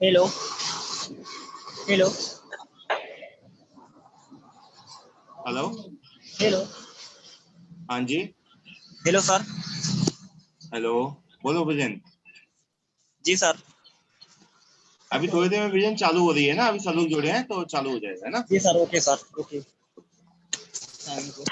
Hello hello hello hello. हाँ जी, hello sir. Hello, बोलो vision. जी sir. अभी थोड़ी देर में विजन चालू हो रही है ना, अभी सब लोग जुड़े हैं तो चालू हो जाएगा, है ना? जी sir, okay sir, okay, thank you.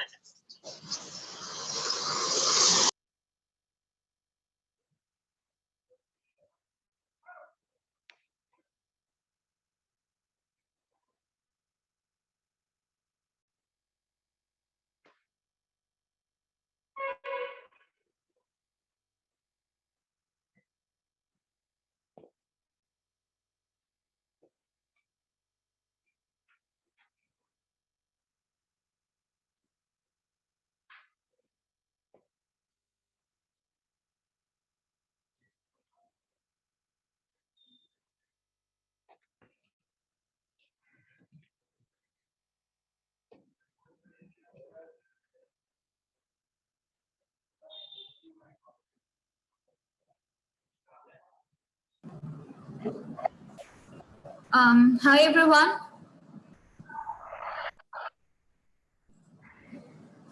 Hi everyone.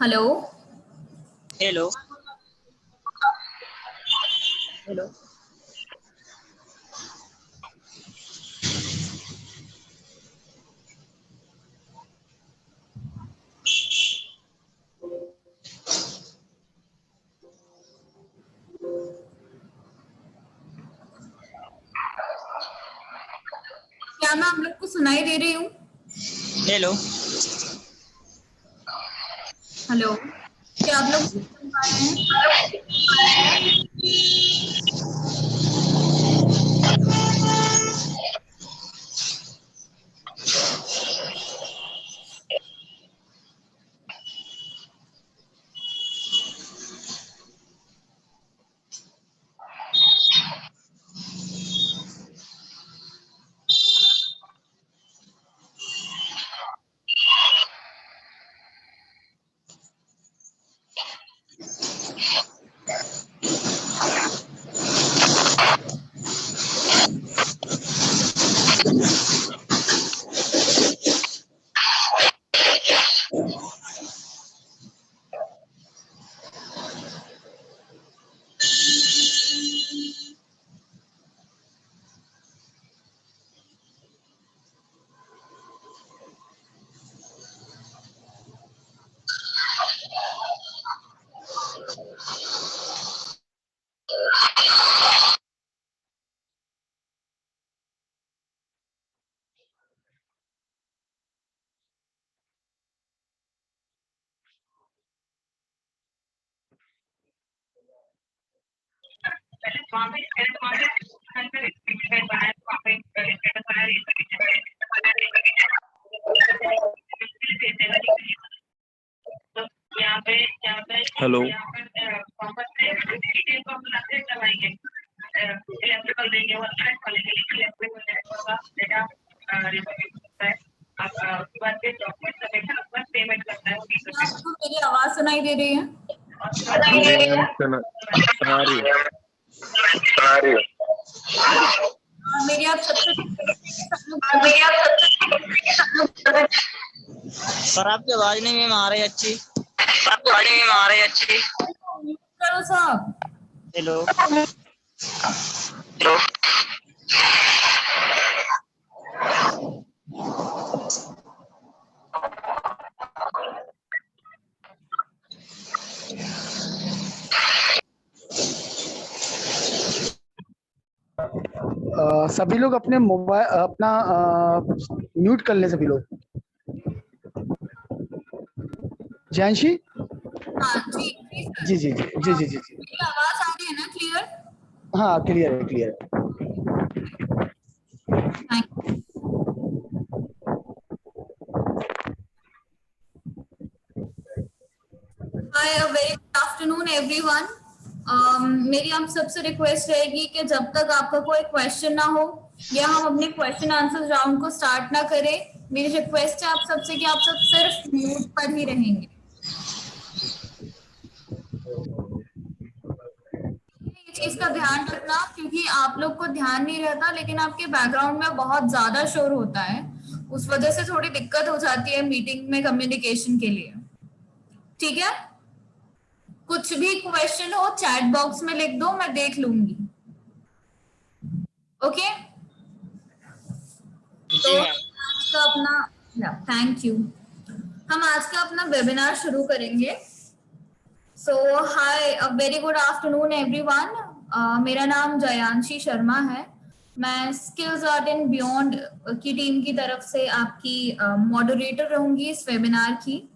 Hello. Hello hello. क्या मैं आप लोग को सुनाई दे रही हूँ? हेलो हेलो, क्या आप लोग सुन पा रहे हैं? हेलो क्या आपको मेरी आवाज सुनाई दे रही है? जी मैम, सुना रही है। मेरी आप सबसे सब लोग सर, आपकी आवाज नहीं मैम आ रही अच्छी। करो साहब। हेलो सभी लोग अपने मोबाइल अपना म्यूट कर लें सभी लोग। जयांशी हाँ जी जी सर। जी जी जी जी जी जी जी मेरी आवाज आ रही है ना क्लियर? हाँ, क्लियर है, क्लियर है। Thank Hi, a very good afternoon everyone. मेरी आप सबसे रिक्वेस्ट रहेगी कि जब तक आपका कोई क्वेश्चन ना हो या हम अपने क्वेश्चन आंसर राउंड को स्टार्ट ना करें, मेरी रिक्वेस्ट है आप सबसे कि आप सब सिर्फ म्यूट पर ही रहेंगे। ये चीज का ध्यान रखना, क्योंकि आप लोग को ध्यान नहीं रहता लेकिन आपके बैकग्राउंड में बहुत ज्यादा शोर होता है, उस वजह से थोड़ी दिक्कत हो जाती है मीटिंग में कम्युनिकेशन के लिए। ठीक है, कुछ भी क्वेश्चन हो चैट बॉक्स में लिख दो, मैं देख लूंगी। ओके, तो आज का अपना थैंक यू, हम आज का अपना वेबिनार शुरू करेंगे। So hi, a very good afternoon everyone. मेरा नाम जयांशी शर्मा है, मैं स्किल्स आर्ट एंड बियॉन्ड की टीम की तरफ से आपकी मॉडरेटर रहूंगी इस वेबिनार की।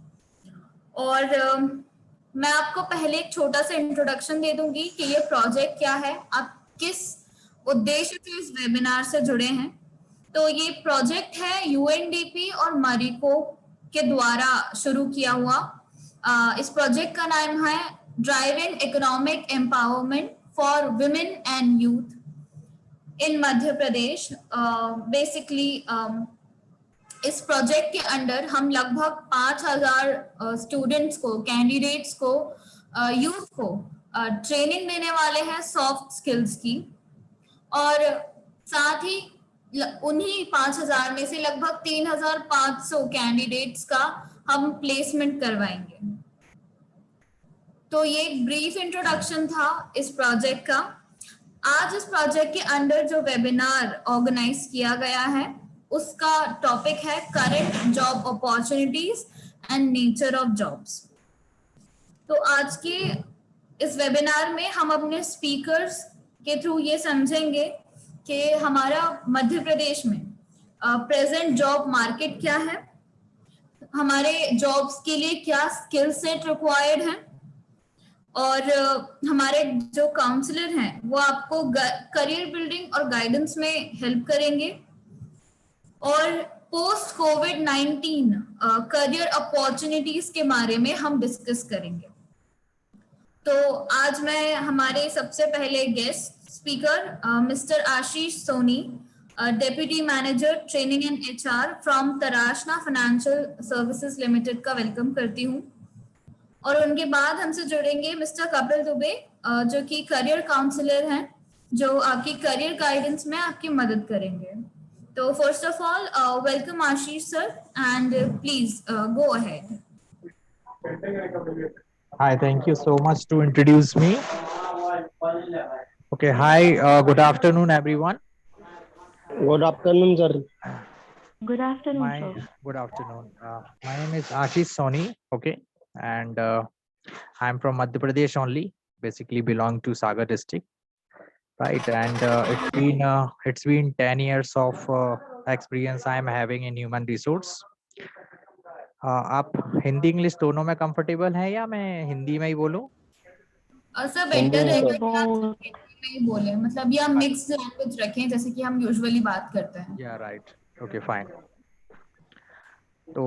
और मैं आपको पहले एक छोटा सा इंट्रोडक्शन दे दूंगी कि ये प्रोजेक्ट क्या है, आप किस उद्देश्य से इस वेबिनार से जुड़े हैं। तो ये प्रोजेक्ट है यूएनडीपी और मरिको के द्वारा शुरू किया हुआ। इस प्रोजेक्ट का नाम है driving economic empowerment for women and youth in Madhya Pradesh. Basically इस प्रोजेक्ट के अंडर हम लगभग 5,000 स्टूडेंट्स को, कैंडिडेट्स को, यूथ को ट्रेनिंग देने वाले हैं सॉफ्ट स्किल्स की, और साथ ही उन्हीं 5,000 में से लगभग 3,500 कैंडिडेट्स का हम प्लेसमेंट करवाएंगे। तो ये एक ब्रीफ इंट्रोडक्शन था इस प्रोजेक्ट का। आज इस प्रोजेक्ट के अंडर जो वेबिनार ऑर्गेनाइज किया गया है उसका टॉपिक है current job opportunities and nature of jobs. तो आज के इस वेबिनार में हम अपने स्पीकर्स के थ्रू ये समझेंगे कि हमारा मध्य प्रदेश में प्रेजेंट जॉब मार्केट क्या है, हमारे जॉब्स के लिए क्या स्किल सेट रिक्वायर्ड है, और हमारे जो काउंसलर हैं वो आपको करियर बिल्डिंग और गाइडेंस में हेल्प करेंगे, और पोस्ट कोविड-19 करियर अपॉर्चुनिटीज के बारे में हम डिस्कस करेंगे। तो आज मैं हमारे सबसे पहले guest speaker mister Ashish Soni, deputy manager training and HR from Tarashna financial services limited का वेलकम करती हूँ। और उनके बाद हमसे जुड़ेंगे मिस्टर कपिल दुबे, जो कि करियर काउंसलर हैं, जो आपकी करियर गाइडेंस में आपकी मदद करेंगे। तो first of all welcome Ashish sir, and please go ahead. Hi, thank you so much to introduce me. Okay, hi, good afternoon, everyone. Good afternoon sir. Good afternoon, sir. Good afternoon. My name is Ashish Soni. Okay, and I'm from Madhya Pradesh only. Basically, belong to Sagar district, right? And it's been 10 years of experience I am having in human resource. आप Hindi English दोनों में comfortable हैं या मैं हिंदी में ही बोलूं? Sir better रहेगा कि आप हिंदी में ही बोलें, मतलब या मिक्स लैंग्वेज रखें जैसे कि हम यूजुअली बात करते हैं। या राइट, ओके फाइन। तो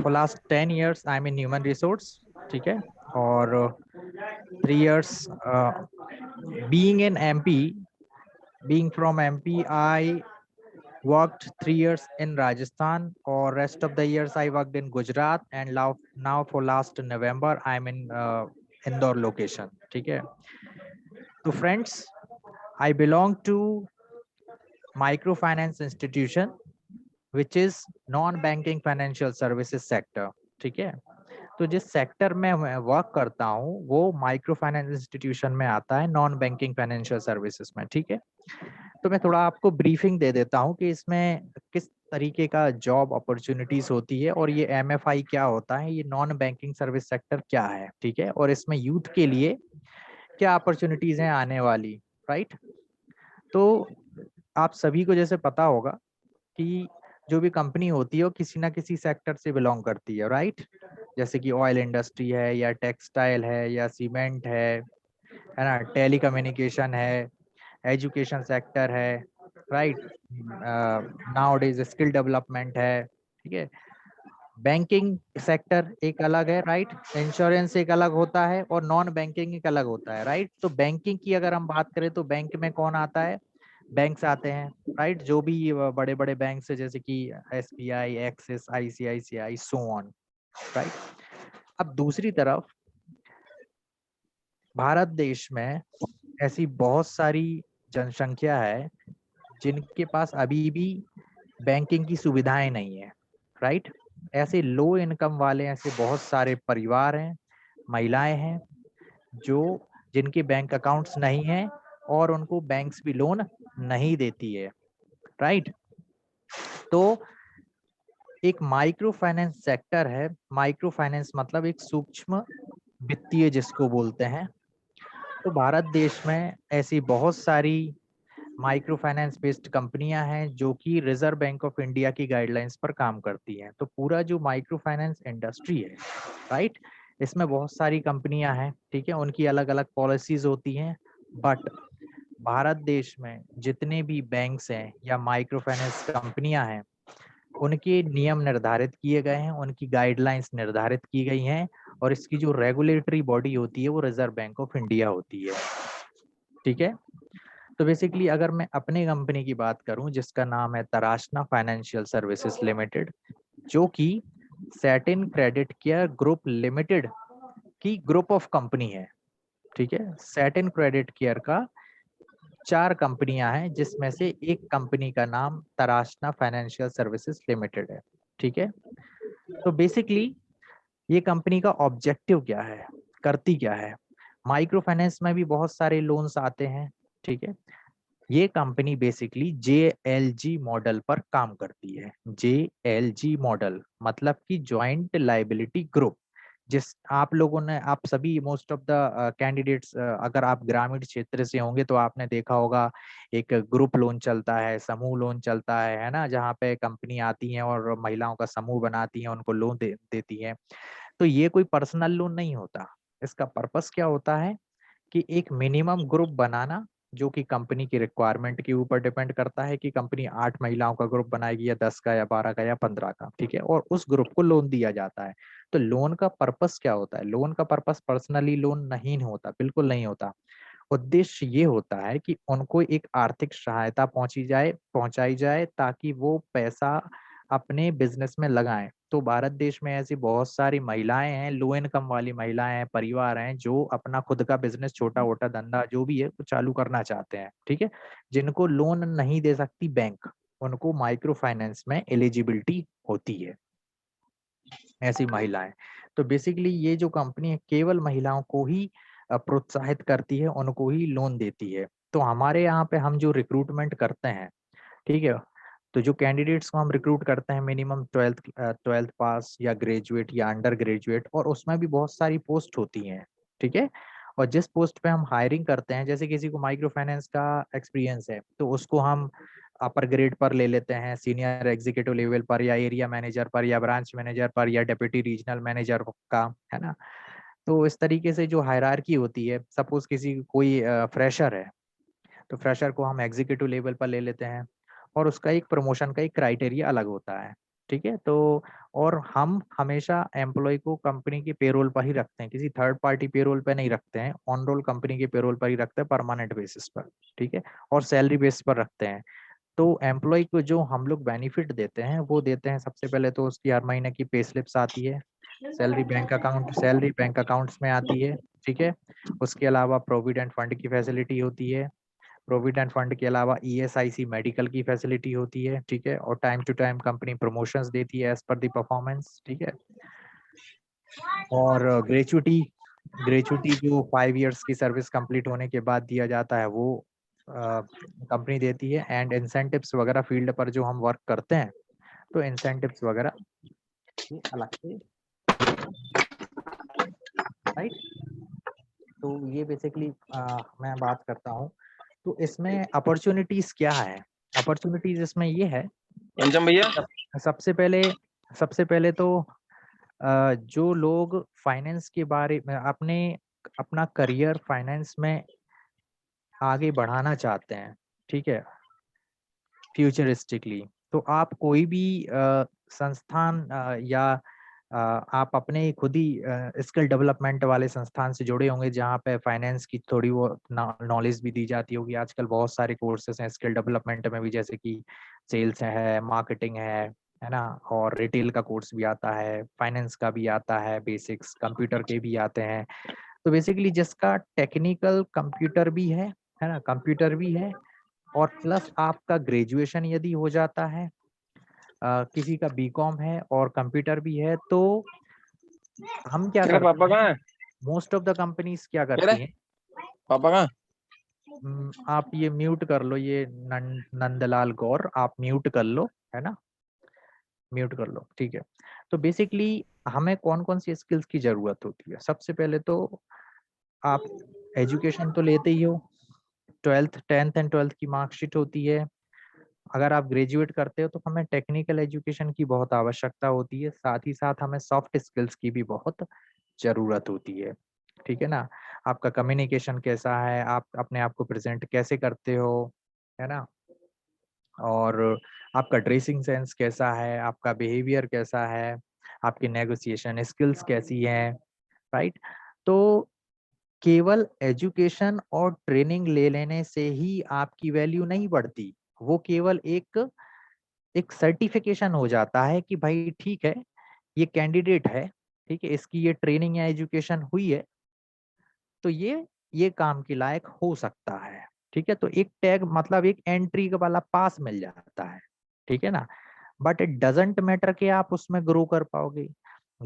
for last 10 years I am in human resource, ठीक है, और 3 years being in MP, being from MP I worked 3 years in Rajasthan, or rest of the years I worked in Gujarat, and now for last November I'm in Indore location, ठीक है। तो friends, I belong to microfinance institution which is non-banking financial services sector, ठीक है। तो जिस sector में मैं work करता हूँ वो माइक्रो फाइनेंस इंस्टीट्यूशन में आता है, नॉन बैंकिंग फाइनेंशियल सर्विसेज में, ठीक है। तो मैं थोड़ा आपको ब्रीफिंग दे देता हूँ कि इसमें किस तरीके का जॉब अपॉर्चुनिटीज होती है, और ये एमएफआई क्या होता है, ये नॉन बैंकिंग सर्विस सेक्टर क्या है, ठीक है, और इसमें यूथ के लिए क्या अपॉर्चुनिटीज हैं आने वाली, राइट। तो आप सभी को जैसे पता होगा कि जो भी कंपनी होती है वो किसी ना किसी सेक्टर से बिलोंग करती है, राइट। जैसे कि ऑयल इंडस्ट्री है, या टेक्सटाइल है, या सीमेंट है ना, टेलीकम्युनिकेशन है, एजुकेशन सेक्टर है, right, now days skill development है, ठीक है। बैंकिंग सेक्टर एक अलग है, राइट, इंश्योरेंस एक अलग होता है और नॉन बैंकिंग एक अलग होता है, राइट। तो बैंकिंग की अगर हम बात करें तो बैंक में कौन आता है, बैंक्स आते हैं, राइट, जो भी बड़े बड़े बैंक्स है जैसे कि SBI, axis, ICICI, so on, right. अब दूसरी तरफ भारत देश में ऐसी बहुत सारी जनसंख्या है जिनके पास अभी भी बैंकिंग की सुविधाएं नहीं है, राइट। ऐसे लो इनकम वाले ऐसे बहुत सारे परिवार हैं, महिलाएं हैं जो जिनके बैंक अकाउंट्स नहीं हैं और उनको बैंक्स भी लोन नहीं देती है, राइट। तो एक माइक्रो फाइनेंस सेक्टर है, माइक्रो फाइनेंस मतलब एक सूक्ष्म वित्तीय जिसको बोलते हैं। तो भारत देश में ऐसी बहुत सारी माइक्रो फाइनेंस बेस्ड कंपनियां हैं जो कि रिजर्व बैंक ऑफ इंडिया की गाइडलाइंस पर काम करती हैं। तो पूरा जो माइक्रो फाइनेंस इंडस्ट्री है, राइट, इसमें बहुत सारी कंपनियां हैं, ठीक है, उनकी अलग अलग पॉलिसीज होती हैं। बट भारत देश में जितने भी बैंक्स हैं या माइक्रो फाइनेंस कंपनियां हैं उनके नियम निर्धारित किए गए हैं, उनकी गाइडलाइंस निर्धारित की गई हैं और इसकी जो रेगुलेटरी बॉडी होती है वो रिजर्व बैंक ऑफ इंडिया होती है, ठीक है। तो बेसिकली अगर मैं अपनी कंपनी की बात करूं जिसका नाम है तराशना फाइनेंशियल सर्विसेज लिमिटेड, जो कि satin credit care group limited की ग्रुप ऑफ कंपनी है, ठीक है। सैटिन क्रेडिट केयर का 4 कंपनियां हैं जिसमें से एक कंपनी का नाम तराशना फाइनेंशियल सर्विसेज लिमिटेड है, ठीक है। तो बेसिकली ये कंपनी का ऑब्जेक्टिव क्या है, करती क्या है। माइक्रो फाइनेंस में भी बहुत सारे लोन्स आते हैं, ठीक है। ये कंपनी बेसिकली JLG मॉडल पर काम करती है। JLG मॉडल मतलब कि ज्वाइंट लायबिलिटी ग्रुप, जिस आप लोगों ने, आप सभी मोस्ट ऑफ द कैंडिडेट्स अगर आप ग्रामीण क्षेत्र से होंगे तो आपने देखा होगा एक ग्रुप लोन चलता है, समूह लोन चलता है ना, जहाँ पे कंपनी आती है और महिलाओं का समूह बनाती है, उनको लोन देती है। तो ये कोई पर्सनल लोन नहीं होता। इसका पर्पस क्या होता है कि एक मिनिमम ग्रुप बनाना जो कि कंपनी की रिक्वायरमेंट के ऊपर डिपेंड करता है कि कंपनी 8 महिलाओं का ग्रुप बनाएगी या 10 का या 12 का या 15 का, ठीक है, और उस ग्रुप को लोन दिया जाता है। तो लोन का पर्पस क्या होता है, लोन का पर्पस पर्सनली लोन नहीं होता, बिल्कुल नहीं होता। उद्देश्य ये होता है कि उनको एक आर्थिक सहायता पहुंचाई जाए ताकि वो पैसा अपने बिजनेस में लगाएं। तो भारत देश में ऐसी बहुत सारी महिलाएं हैं, लो इनकम वाली महिलाएं हैं, परिवार हैं जो अपना खुद का बिजनेस, छोटा मोटा धंधा जो भी है वो चालू करना चाहते हैं, ठीक है, जिनको लोन नहीं दे सकती बैंक, उनको माइक्रो फाइनेंस में एलिजिबिलिटी होती है, ऐसी महिलाएं। तो बेसिकली ये जो कंपनी है केवल महिलाओं को ही प्रोत्साहित करती है, उनको ही लोन देती है। तो हमारे यहाँ पे हम जो रिक्रूटमेंट करते हैं, ठीक है, तो जो कैंडिडेट्स को हम रिक्रूट करते हैं मिनिमम 12th पास या ग्रेजुएट या अंडर ग्रेजुएट, और उसमें भी बहुत सारी पोस्ट होती हैं, ठीक है। और जिस पोस्ट पे हम हायरिंग करते हैं, जैसे किसी को माइक्रो फाइनेंस का एक्सपीरियंस है तो उसको हम अपर ग्रेड पर ले लेते हैं, सीनियर एग्जीक्यूटिव लेवल पर या एरिया मैनेजर पर या ब्रांच मैनेजर पर या डेप्यूटी रीजनल मैनेजर का, है ना। तो इस तरीके से जो हायरार्की होती है, सपोज किसी कोई फ्रेशर है तो फ्रेशर को हम एग्जीक्यूटिव लेवल पर ले लेते हैं और उसका एक प्रमोशन का एक क्राइटेरिया अलग होता है, ठीक है। तो और हम हमेशा एम्प्लॉय को कंपनी के पेरोल पर ही रखते हैं, किसी थर्ड पार्टी पेरोल पे नहीं रखते हैं, ऑन रोल कंपनी के पेरोल पर ही रखते हैं, परमानेंट बेसिस पर, ठीक है, और सैलरी बेस पर रखते हैं। तो एम्प्लॉय को जो हम लोग बेनिफिट देते हैं वो देते हैं, सबसे पहले तो उसकी हर महीने की पे स्लिप्स आती है, सैलरी बैंक अकाउंट्स में आती है, ठीक है। उसके अलावा प्रोविडेंट फंड की फैसिलिटी होती है, प्रोविडेंट फंड के अलावा ESIC मेडिकल की फैसिलिटी होती है, ठीक है, और time to time company promotions देती है एज पर द परफॉर्मेंस, ठीक है। और ग्रेचुटी जो 5 इयर्स की सर्विस कंप्लीट होने के बाद दिया जाता है वो कंपनी देती है। एंड इंसेंटिव्स वगैरह फील्ड पर जो हम वर्क करते हैं तो इंसेंटिव्स वगैरह अलग से, राइट। तो ये बेसिकली मैं बात करता हूँ। तो इसमें अपॉर्चुनिटीज क्या है, अपॉर्चुनिटीज इसमें ये है, पंचम भैया सबसे पहले तो जो लोग फाइनेंस के बारे में अपना करियर फाइनेंस में आगे बढ़ाना चाहते हैं, ठीक है, फ्यूचरिस्टिकली, तो आप कोई भी संस्थान या आप अपने खुद ही स्किल डेवलपमेंट वाले संस्थान से जुड़े होंगे जहाँ पे फाइनेंस की थोड़ी वो नॉलेज भी दी जाती होगी। आजकल बहुत सारे कोर्सेज हैं स्किल डेवलपमेंट में भी, जैसे कि सेल्स है, मार्केटिंग है ना, और रिटेल का कोर्स भी आता है, फाइनेंस का भी आता है, बेसिक्स कंप्यूटर के भी आते हैं। तो बेसिकली जिसका टेक्निकल कंप्यूटर भी है ना, कंप्यूटर भी है, और प्लस आपका ग्रेजुएशन यदि हो जाता है, किसी का बीकॉम है और कंप्यूटर भी है, तो हम क्या तेरा करते पापा कहाँ हैं, है? मोस्ट ऑफ द कंपनीज क्या तेरा करती हैं, पापा कहाँ? आप ये म्यूट कर लो, ये नंदलाल गौर, आप म्यूट कर लो, है ना, म्यूट कर लो, ठीक है। तो बेसिकली हमें कौन कौन सी स्किल्स की जरूरत होती है? सबसे पहले तो आप एजुकेशन तो लेते ही हो, 10th एंड 12th की मार्कशीट होती है। अगर आप ग्रेजुएट करते हो तो हमें टेक्निकल एजुकेशन की बहुत आवश्यकता होती है, साथ ही साथ हमें सॉफ्ट स्किल्स की भी बहुत जरूरत होती है, ठीक है ना। आपका कम्युनिकेशन कैसा है, आप अपने आप को प्रेजेंट कैसे करते हो, है ना, और आपका ड्रेसिंग सेंस कैसा है, आपका बिहेवियर कैसा है, आपकी नेगोशिएशन स्किल्स कैसी हैं, राइट। तो केवल एजुकेशन और ट्रेनिंग ले लेने से ही आपकी वैल्यू नहीं बढ़ती, वो केवल एक सर्टिफिकेशन हो जाता है कि भाई ठीक है, ये कैंडिडेट है, ठीक है, इसकी ये ट्रेनिंग या एजुकेशन हुई है, तो ये काम के लायक हो सकता है, ठीक है। तो एक टैग मतलब एक एंट्री वाला पास मिल जाता है, ठीक है ना। बट इट डजेंट मैटर कि आप उसमें ग्रो कर पाओगे।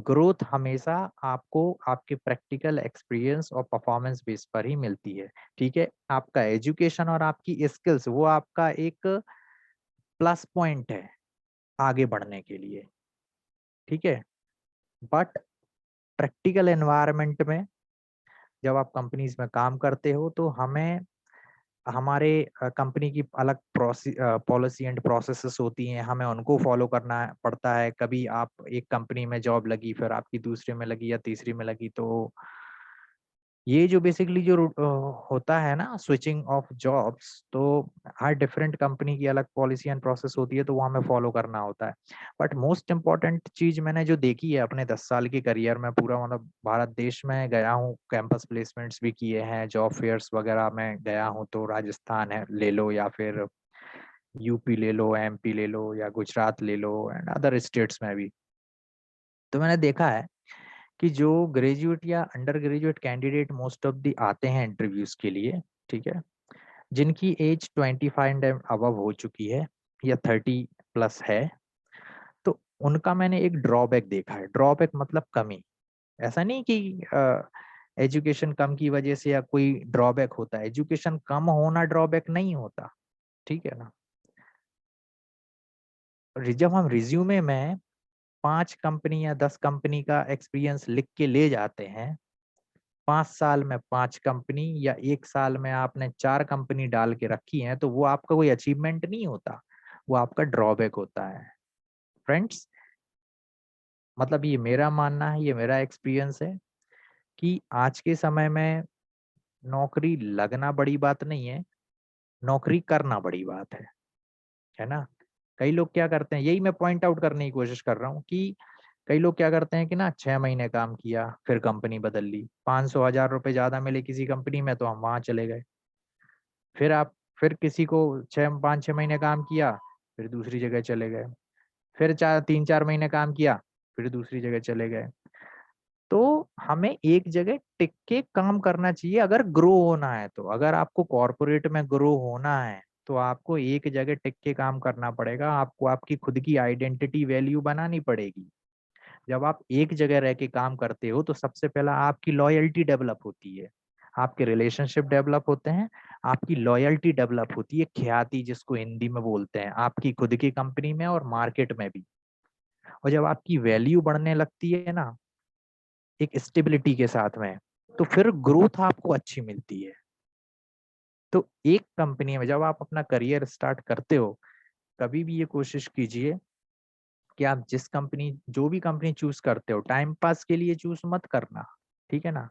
ग्रोथ हमेशा आपको आपके प्रैक्टिकल एक्सपीरियंस और परफॉर्मेंस बेस पर ही मिलती है, ठीक है। आपका एजुकेशन और आपकी स्किल्स वो आपका एक प्लस पॉइंट है आगे बढ़ने के लिए, ठीक है। बट प्रैक्टिकल एनवायरनमेंट में जब आप कंपनीज में काम करते हो तो हमें हमारे कंपनी की अलग पॉलिसी एंड प्रोसेसेस होती हैं, हमें उनको फॉलो करना पड़ता है। कभी आप एक कंपनी में जॉब लगी, फिर आपकी दूसरे में लगी या तीसरी में लगी, तो ये जो बेसिकली जो होता है ना स्विचिंग ऑफ जॉब्स, तो हर डिफरेंट कंपनी की अलग पॉलिसी एंड प्रोसेस होती है, तो वो हमें फॉलो करना होता है। बट मोस्ट इम्पॉर्टेंट चीज मैंने जो देखी है अपने 10 साल के करियर में, पूरा मतलब भारत देश में गया हूँ, कैंपस प्लेसमेंट्स भी किए हैं, जॉब फेयर्स वगैरह में गया हूँ, तो राजस्थान है ले लो, या फिर यूपी ले लो, एमपी ले लो, या गुजरात ले लो, एंड अदर स्टेट्स में भी। तो मैंने देखा है कि जो ग्रेजुएट या under graduate candidate most of the आते हैं इंटरव्यूज के लिए, ठीक है, जिनकी एज 25 एंड अबव हो चुकी है या 30 प्लस है, तो उनका मैंने एक ड्रॉबैक देखा है। ड्रॉबैक मतलब कमी, ऐसा नहीं कि एजुकेशन कम की वजह से या कोई ड्रॉबैक होता है, एजुकेशन कम होना ड्रॉबैक नहीं होता, ठीक है ना। जब हम रिज्यूमे में 5 कंपनी या 10 कंपनी का एक्सपीरियंस लिख के ले जाते हैं, 5 साल में 5 कंपनी या 1 साल में आपने 4 कंपनी डाल के रखी है, तो वो आपका कोई अचीवमेंट नहीं होता, वो आपका ड्रॉबैक होता है फ्रेंड्स। मतलब ये मेरा मानना है, ये मेरा एक्सपीरियंस है कि आज के समय में नौकरी लगना बड़ी बात नहीं है, नौकरी करना बड़ी बात है ना। कई लोग क्या करते हैं, यही मैं पॉइंट आउट करने की कोशिश कर रहा हूँ कि कई लोग क्या करते हैं कि ना 6 महीने काम किया फिर कंपनी बदल ली, 500,000 रुपए ज्यादा मिले किसी कंपनी में तो हम वहां चले गए। फिर किसी को 5-6 महीने काम किया, फिर दूसरी जगह चले गए, फिर 3-4 महीने काम किया, फिर दूसरी जगह चले गए। तो हमें एक जगह टिक के काम करना चाहिए अगर ग्रो होना है। तो अगर आपको कॉर्पोरेट में ग्रो होना है तो आपको एक जगह टिक के काम करना पड़ेगा, आपको आपकी खुद की आइडेंटिटी वैल्यू बनानी पड़ेगी। जब आप एक जगह रह के काम करते हो तो सबसे पहला आपकी लॉयल्टी डेवलप होती है, आपके रिलेशनशिप डेवलप होते हैं, आपकी लॉयल्टी डेवलप होती है, ख्याति जिसको हिंदी में बोलते हैं, आपकी खुद की कंपनी में और मार्केट में भी। और जब आपकी वैल्यू बढ़ने लगती है ना एक स्टेबिलिटी के साथ में, तो फिर ग्रोथ आपको अच्छी मिलती है। तो एक कंपनी में जब आप अपना करियर स्टार्ट करते हो, कभी भी ये कोशिश कीजिए कि आप जो भी कंपनी चूज करते हो, टाइम पास के लिए चूज मत करना, ठीक है ना।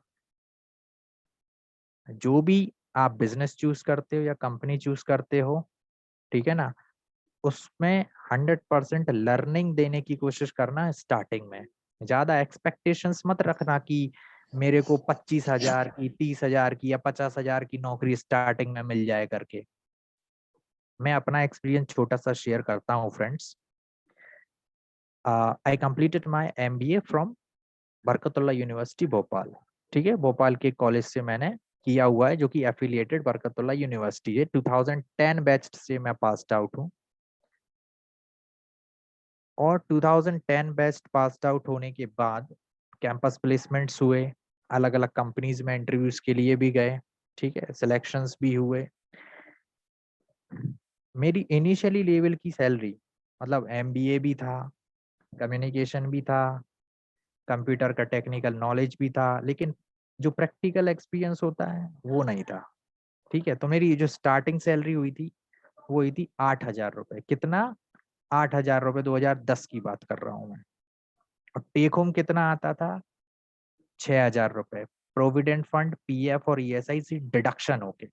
जो भी आप बिजनेस चूज करते हो या कंपनी चूज करते हो, ठीक है ना, उसमें 100% लर्निंग देने की कोशिश करना स्टार्टिंग में। ज्यादा एक्सपेक्टेशंस मत रखना कि मेरे को 25,000 की, 30,000 की या 50,000 की नौकरी स्टार्टिंग में मिल जाए करके। मैं अपना एक्सपीरियंस छोटा सा शेयर करता हूँ friends. I completed my MBA from Barkatullah university Bhopal. ठीक है, भोपाल के कॉलेज से मैंने किया हुआ है, जो कि एफिलिएटेड बरकतुल्लाह यूनिवर्सिटी है। 2010 बैच से मैं पास्ड आउट हूँ, और 2010 बैच पास्ड आउट होने के बाद कैंपस प्लेसमेंट्स हुए, अलग अलग कंपनीज में इंटरव्यूज के लिए भी गए। ठीक है, सिलेक्शंस भी हुए। मेरी इनिशियली लेवल की सैलरी, मतलब एमबीए भी था, कम्युनिकेशन भी था, कंप्यूटर का टेक्निकल नॉलेज भी था, लेकिन जो प्रैक्टिकल एक्सपीरियंस होता है वो नहीं था। ठीक है, तो मेरी जो स्टार्टिंग सैलरी हुई थी वो हुई थी 8,000 रुपये। कितना? 8,000 रुपये, 2010 की बात कर रहा हूँ मैं। और टेक होम कितना आता था? 6,000 रुपये, प्रोविडेंट फंड, पीएफ और ईएसआई से डिडक्शन होके।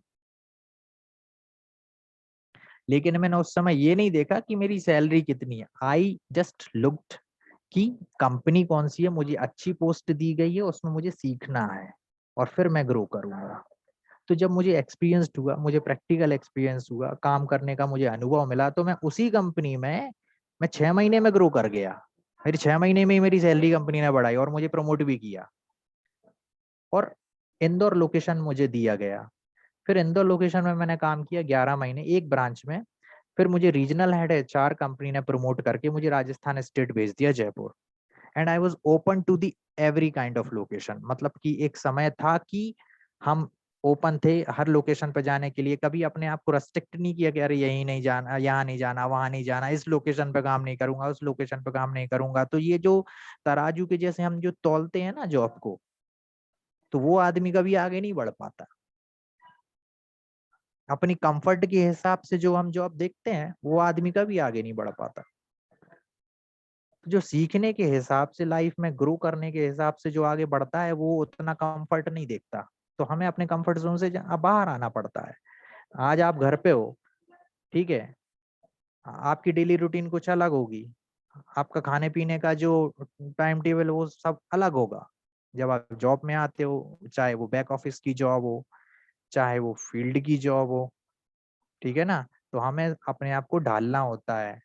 लेकिन मैंने उस समय ये नहीं देखा कि मेरी सैलरी कितनी है। आई जस्ट लुक्ड कि कंपनी कौन सी है, मुझे अच्छी पोस्ट दी गई है, उसमें मुझे सीखना है और फिर मैं ग्रो करूंगा। तो जब मुझे एक्सपीरियंस हुआ, मुझे प्रैक्टिकल एक्सपीरियंस हुआ, काम करने का मुझे अनुभव मिला, तो मैं उसी कंपनी में मैं 6 महीने में ग्रो कर गया। मेरी 6 महीने में ही मेरी सैलरी कंपनी ने बढ़ाई और मुझे प्रमोट भी किया। और इंदौर लोकेशन मुझे दिया गया। फिर इंदौर लोकेशन में मैंने काम किया 11 महीने एक ब्रांच में। फिर मुझे रीजनल हेड एचआर कंपनी ने प्रमोट करके मुझे राजस्थान स्टेट भेज दिया, Jaipur. And I was open to the every kind of location. मतलब कि एक समय था कि हम ओपन थे हर लोकेशन पे जाने के लिए। कभी अपने आप को रेस्ट्रिक्ट नहीं किया कि अरे यही नहीं जाना, यहाँ नहीं जाना, वहां नहीं जाना, इस लोकेशन पे काम नहीं करूंगा, उस लोकेशन पे काम नहीं करूंगा। तो ये जो तराजू के जैसे हम जो तौलते हैं ना जॉब को, तो वो आदमी कभी आगे नहीं बढ़ पाता। अपनी कंफर्ट के हिसाब से जो हम जॉब देखते हैं वो आदमी कभी आगे नहीं बढ़ पाता। जो सीखने के हिसाब से, लाइफ में ग्रो करने के हिसाब से जो आगे बढ़ता है वो उतना कंफर्ट नहीं देखता। तो हमें अपने कंफर्ट जोन से बाहर आना पड़ता है। आज आप घर पे हो, ठीक है, आपकी डेली रूटीन कुछ अलग होगी, आपका खाने पीने का जो टाइम टेबल वो सब अलग होगा। जब आप जॉब में आते हो, चाहे वो बैक ऑफिस की जॉब हो, चाहे वो फील्ड की जॉब हो, ठीक है ना, तो हमें अपने आप को ढालना होता है।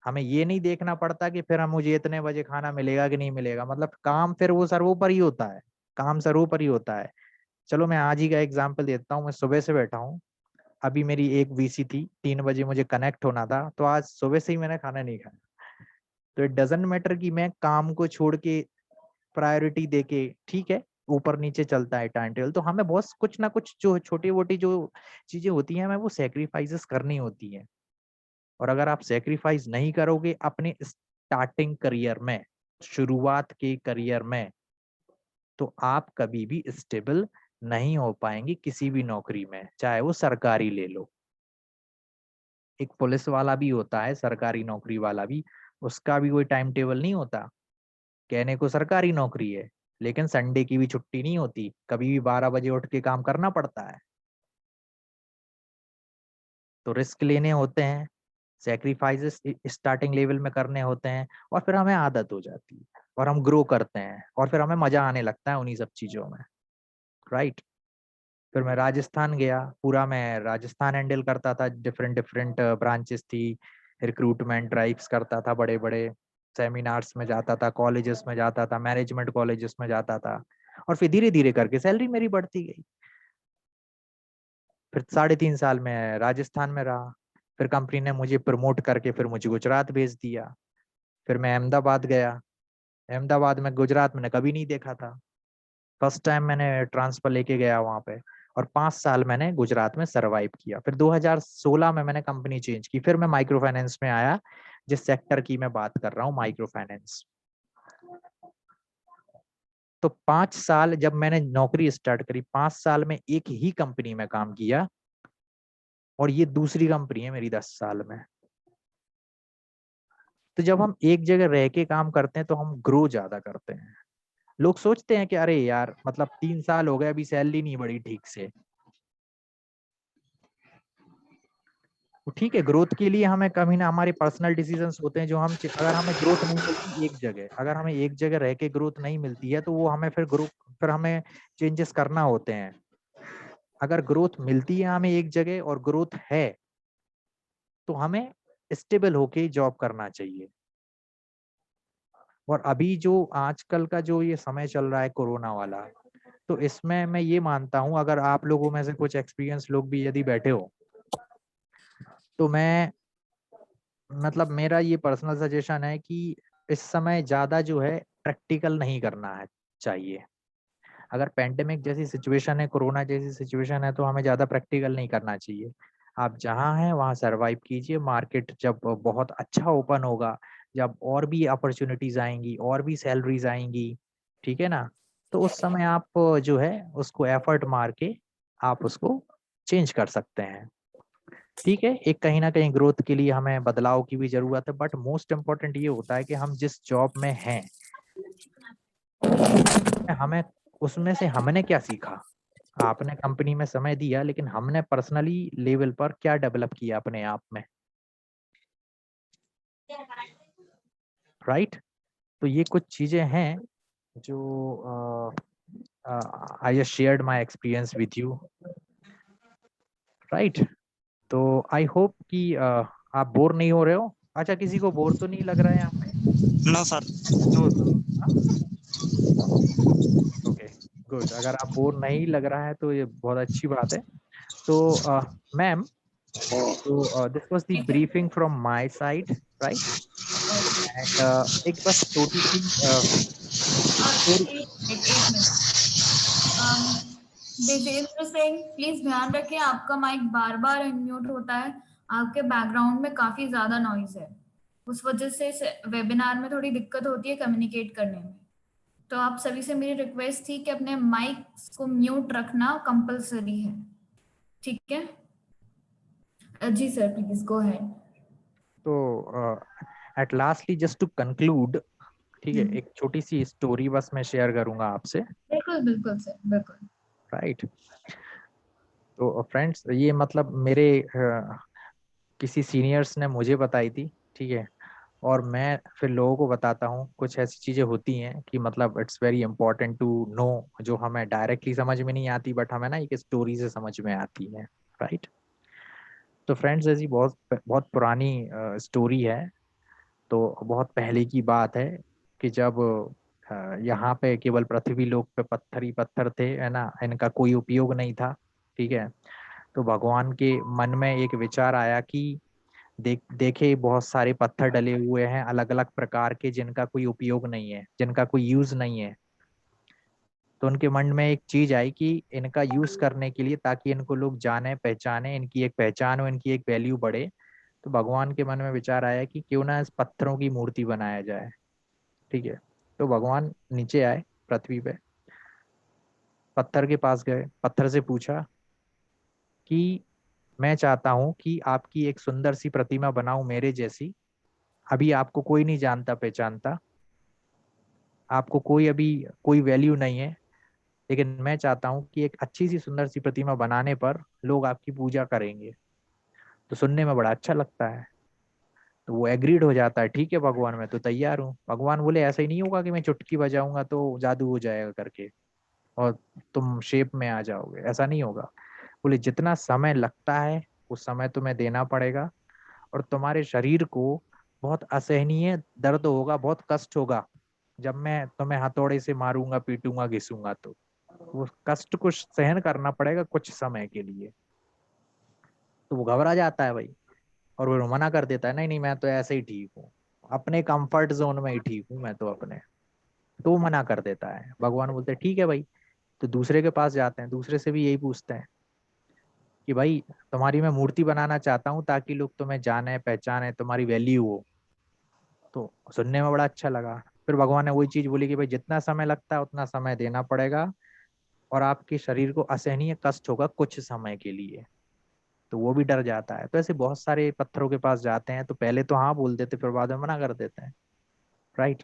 हमें ये नहीं देखना पड़ता कि फिर हम मुझे इतने बजे खाना मिलेगा कि नहीं मिलेगा। मतलब काम फिर वो सर्वोपरि होता है, काम सर्वोपरि होता है। चलो मैं आज ही का एग्जांपल देता हूँ। मैं सुबह से बैठा हूँ, अभी मेरी एक वीसी थी, 3 बजे मुझे कनेक्ट होना था, तो आज सुबह से ही मैंने खाना नहीं खाया। तो इट डजेंट मैटर कि मैं काम को छोड़ के प्रायोरिटी देके, ठीक है, ऊपर नीचे चलता है टाइम टेबल, तो हमें बहुत कुछ ना कुछ जो छोटी मोटी जो चीजें होती हैं हमें वो सेक्रीफाइसेस करनी होती है। और अगर आप सेक्रीफाइस नहीं करोगे अपने स्टार्टिंग करियर में, शुरुआत के करियर में, तो आप कभी भी स्टेबल नहीं हो पाएंगे किसी भी नौकरी में, चाहे वो सरकारी ले लो। एक पुलिस वाला भी होता है, सरकारी नौकरी वाला भी, उसका भी कोई टाइम टेबल नहीं होता। कहने को सरकारी नौकरी है, लेकिन संडे की भी छुट्टी नहीं होती, कभी भी 12 बजे उठ के काम करना पड़ता है। तो रिस्क लेने होते हैं, सेक्रीफाइसेस स्टार्टिंग लेवल में करने होते हैं, और फिर हमें आदत हो जाती है और हम ग्रो करते हैं और फिर हमें मजा आने लगता है उन्हीं सब चीजों में, राइट। फिर मैं राजस्थान गया, पूरा मैं राजस्थान हैंडल करता था। डिफरेंट डिफरेंट ब्रांचेस थी, रिक्रूटमेंट ड्राइव्स करता था, बड़े बड़े सेमिनार्स में जाता था, कॉलेजेस में जाता था, मैनेजमेंट कॉलेजेस में जाता था। और फिर धीरे धीरे करके सैलरी मेरी बढ़ती गई। फिर 3.5 साल में राजस्थान में रहा, फिर कंपनी ने मुझे प्रमोट करके फिर मुझे गुजरात भेज दिया। फिर मैं अहमदाबाद गया। अहमदाबाद में, गुजरात मैंने कभी नहीं देखा था, फर्स्ट टाइम मैंने ट्रांसफर लेके गया वहां पे। और 5 साल मैंने गुजरात में सरवाइव किया। फिर 2016 में मैंने कंपनी चेंज की, फिर मैं माइक्रो फाइनेंस में आया। जिस सेक्टर की मैं बात कर रहा हूँ, माइक्रो फाइनेंस। तो 5 साल जब मैंने नौकरी स्टार्ट करी, 5 साल में एक ही कंपनी में काम किया, और ये दूसरी कंपनी है मेरी 10 साल में। तो जब हम एक जगह रह के काम करते हैं तो हम ग्रो ज्यादा करते हैं। लोग सोचते हैं कि अरे यार, मतलब 3 साल हो गए अभी सैलरी नहीं बढ़ी ठीक से। ठीक है, ग्रोथ के लिए हमें कभी ना हमारे पर्सनल डिसीजंस होते हैं जो हम अगर हमें ग्रोथ नहीं मिलती एक जगह, अगर हमें एक जगह रह के ग्रोथ नहीं मिलती है तो वो हमें फिर हमें चेंजेस करना होते हैं। अगर ग्रोथ मिलती है हमें एक जगह और ग्रोथ है तो हमें स्टेबल होके जॉब करना चाहिए। और अभी जो आजकल का जो ये समय चल रहा है कोरोना वाला, तो इसमें मैं ये मानता हूँ अगर आप लोगों में से कुछ एक्सपीरियंस लोग भी यदि बैठे हो तो मैं मतलब मेरा ये पर्सनल सजेशन है कि इस समय ज़्यादा जो है प्रैक्टिकल नहीं करना है चाहिए। अगर पेंडेमिक जैसी सिचुएशन है, कोरोना जैसी सिचुएशन है, तो हमें ज़्यादा प्रैक्टिकल नहीं करना चाहिए। आप जहाँ हैं वहाँ सर्वाइव कीजिए। मार्केट जब बहुत अच्छा ओपन होगा, जब और भी अपॉर्चुनिटीज आएंगी और भी सैलरीज आएंगी, ठीक है ना, तो उस समय आप जो है उसको एफर्ट मार के आप उसको चेंज कर सकते हैं। ठीक है, एक कहीं ना कहीं ग्रोथ के लिए हमें बदलाव की भी जरूरत है, बट मोस्ट इम्पोर्टेंट ये होता है कि हम जिस जॉब में हैं हमें उसमें से हमने क्या सीखा। आपने कंपनी में समय दिया लेकिन हमने पर्सनली लेवल पर क्या डेवलप किया अपने आप में, राइट? तो ये कुछ चीजें हैं जो I just shared my experience with you, right? तो आई होप कि आप बोर नहीं हो रहे हो। अच्छा, किसी को बोर तो नहीं लग रहा है यहाँ पे? No sir. Okay, good. अगर आप बोर नहीं लग रहा है तो ये बहुत अच्छी बात है। तो मैम, तो this was the briefing from my side, right? And एक बस छोटी सी देवेंद्र सिंह, प्लीज ध्यान रखें आपका माइक बार बार अनम्यूट होता है। आपके बैकग्राउंड में काफी ज्यादा नॉइज है, उस वजह से वेबिनार में थोड़ी दिक्कत होती है कम्युनिकेट करने में। तो आप सभी से मेरी रिक्वेस्ट थी कि अपने माइक को म्यूट रखना कंपलसरी है, ठीक है? जी सर, प्लीज गो अहेड। तो at lastly just to conclude, ठीक है, एक छोटी सी स्टोरी बस मैं शेयर करूंगा आपसे, बिल्कुल बिल्कुल सर, बिल्कुल। राइट? तो फ्रेंड्स, ये मतलब मेरे किसी सीनियर्स ने मुझे बताई थी, ठीक है, और मैं फिर लोगों को बताता हूँ। कुछ ऐसी चीजें होती हैं कि मतलब it's very important to know, जो हमें डायरेक्टली समझ में नहीं आती बट हमें ना एक स्टोरी से समझ में आती है, राइट? तो फ्रेंड्स, ऐसी बहुत बहुत पुरानी स्टोरी है। तो बहुत पहले की बात है कि जब यहाँ पे केवल पृथ्वी लोक पे पत्थर ही पत्थर थे, है ना, इनका कोई उपयोग नहीं था, ठीक है। तो भगवान के मन में एक विचार आया कि देखे बहुत सारे पत्थर डले हुए हैं अलग अलग प्रकार के, जिनका कोई उपयोग नहीं है, जिनका कोई यूज नहीं है। तो उनके मन में एक चीज आई कि इनका यूज करने के लिए, ताकि इनको लोग जाने पहचाने, इनकी एक पहचान हो, इनकी एक वैल्यू बढ़े, तो भगवान के मन में विचार आया कि क्यों ना इस पत्थरों की मूर्ति बनाया जाए, ठीक है। तो भगवान नीचे आए पृथ्वी पे, पत्थर के पास गए, पत्थर से पूछा कि मैं चाहता हूं कि आपकी एक सुंदर सी प्रतिमा बनाऊं मेरे जैसी। अभी आपको कोई नहीं जानता पहचानता, आपको कोई अभी कोई वैल्यू नहीं है, लेकिन मैं चाहता हूं कि एक अच्छी सी सुंदर सी प्रतिमा बनाने पर लोग आपकी पूजा करेंगे। तो सुनने में बड़ा अच्छा लगता है, तो वो एग्रीड हो जाता है, ठीक है भगवान मैं तो तैयार हूँ। भगवान बोले ऐसा ही नहीं होगा कि मैं चुटकी बजाऊंगा तो जादू हो जाएगा करके और तुम शेप में आ जाओगे, ऐसा नहीं होगा। बोले जितना समय लगता है उस समय तुम्हें देना पड़ेगा, और तुम्हारे शरीर को बहुत असहनीय दर्द होगा, बहुत कष्ट होगा जब मैं तुम्हें हथौड़े से मारूंगा, पीटूंगा, घिसूंगा, तो वो कष्ट को सहन करना पड़ेगा कुछ समय के लिए। तो वो घबरा जाता है भाई, और वो मना कर देता है, नहीं नहीं मैं तो ऐसे ही ठीक हूँ, अपने कंफर्ट जोन में ही ठीक हूँ मैं तो अपने। तो वो मना कर देता है। भगवान बोलते हैं ठीक है भाई। तो दूसरे के पास जाते हैं, दूसरे से भी यही पूछते हैं कि भाई तुम्हारी मैं मूर्ति बनाना चाहता हूँ ताकि लोग तुम्हें जाने पहचाने, तुम्हारी वैल्यू हो। तो सुनने में बड़ा अच्छा लगा। फिर भगवान ने वही चीज बोली कि भाई जितना समय लगता है उतना समय देना पड़ेगा, और आपके शरीर को असहनीय कष्ट होगा कुछ समय के लिए। तो वो भी डर जाता है। तो ऐसे बहुत सारे पत्थरों के पास जाते हैं, तो पहले तो हाँ बोल देते, फिर बाद में मना कर देते हैं, राइट?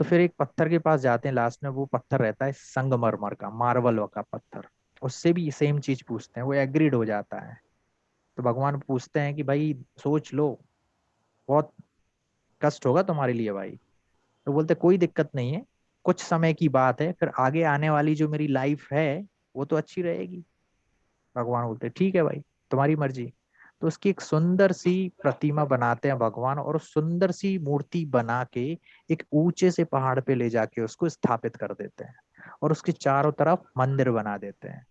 तो फिर एक पत्थर के पास जाते हैं, लास्ट में वो पत्थर रहता है संगमरमर का, मार्बल का पत्थर। उससे भी सेम चीज पूछते हैं, वो एग्रीड हो जाता है। तो भगवान पूछते हैं कि भाई सोच लो, बहुत कष्ट होगा तुम्हारे लिए भाई। तो बोलते कोई दिक्कत नहीं है, कुछ समय की बात है, फिर आगे आने वाली जो मेरी लाइफ है वो तो अच्छी रहेगी। भगवान बोलते ठीक है भाई, तुम्हारी मर्जी। तो उसकी एक सुंदर सी प्रतिमा बनाते हैं भगवान, और उस सुंदर सी मूर्ति बना के एक ऊंचे से पहाड़ पे ले जाके उसको स्थापित कर देते हैं, और उसके चारों तरफ मंदिर बना देते हैं।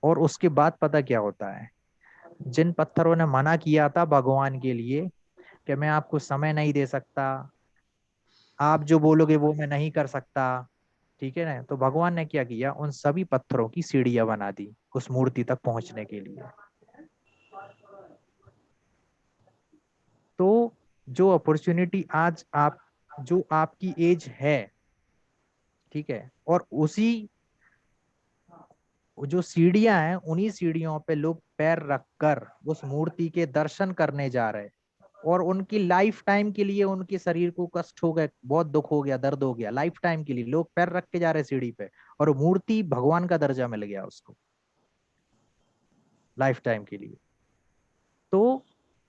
और उसके बाद पता क्या होता है, जिन पत्थरों ने मना किया था भगवान के लिए कि मैं आपको समय नहीं दे सकता, आप जो बोलोगे वो मैं नहीं कर सकता, ठीक है ना, तो भगवान ने क्या किया, उन सभी पत्थरों की सीढ़ियां बना दी उस मूर्ति तक पहुंचने के लिए। तो जो अपॉर्चुनिटी आज आप, जो आपकी एज है, ठीक है, और उसी जो सीढ़ियां हैं, उन्हीं सीढ़ियों पे लोग पैर रखकर उस मूर्ति के दर्शन करने जा रहे हैं, और उनकी लाइफ टाइम के लिए उनके शरीर को कष्ट हो गया, बहुत दुख हो गया, दर्द हो गया, लाइफ टाइम के लिए लोग पैर रख के जा रहे हैं सीढ़ी पे, और मूर्ति भगवान का दर्जा मिल गया उसको लाइफ टाइम के लिए। तो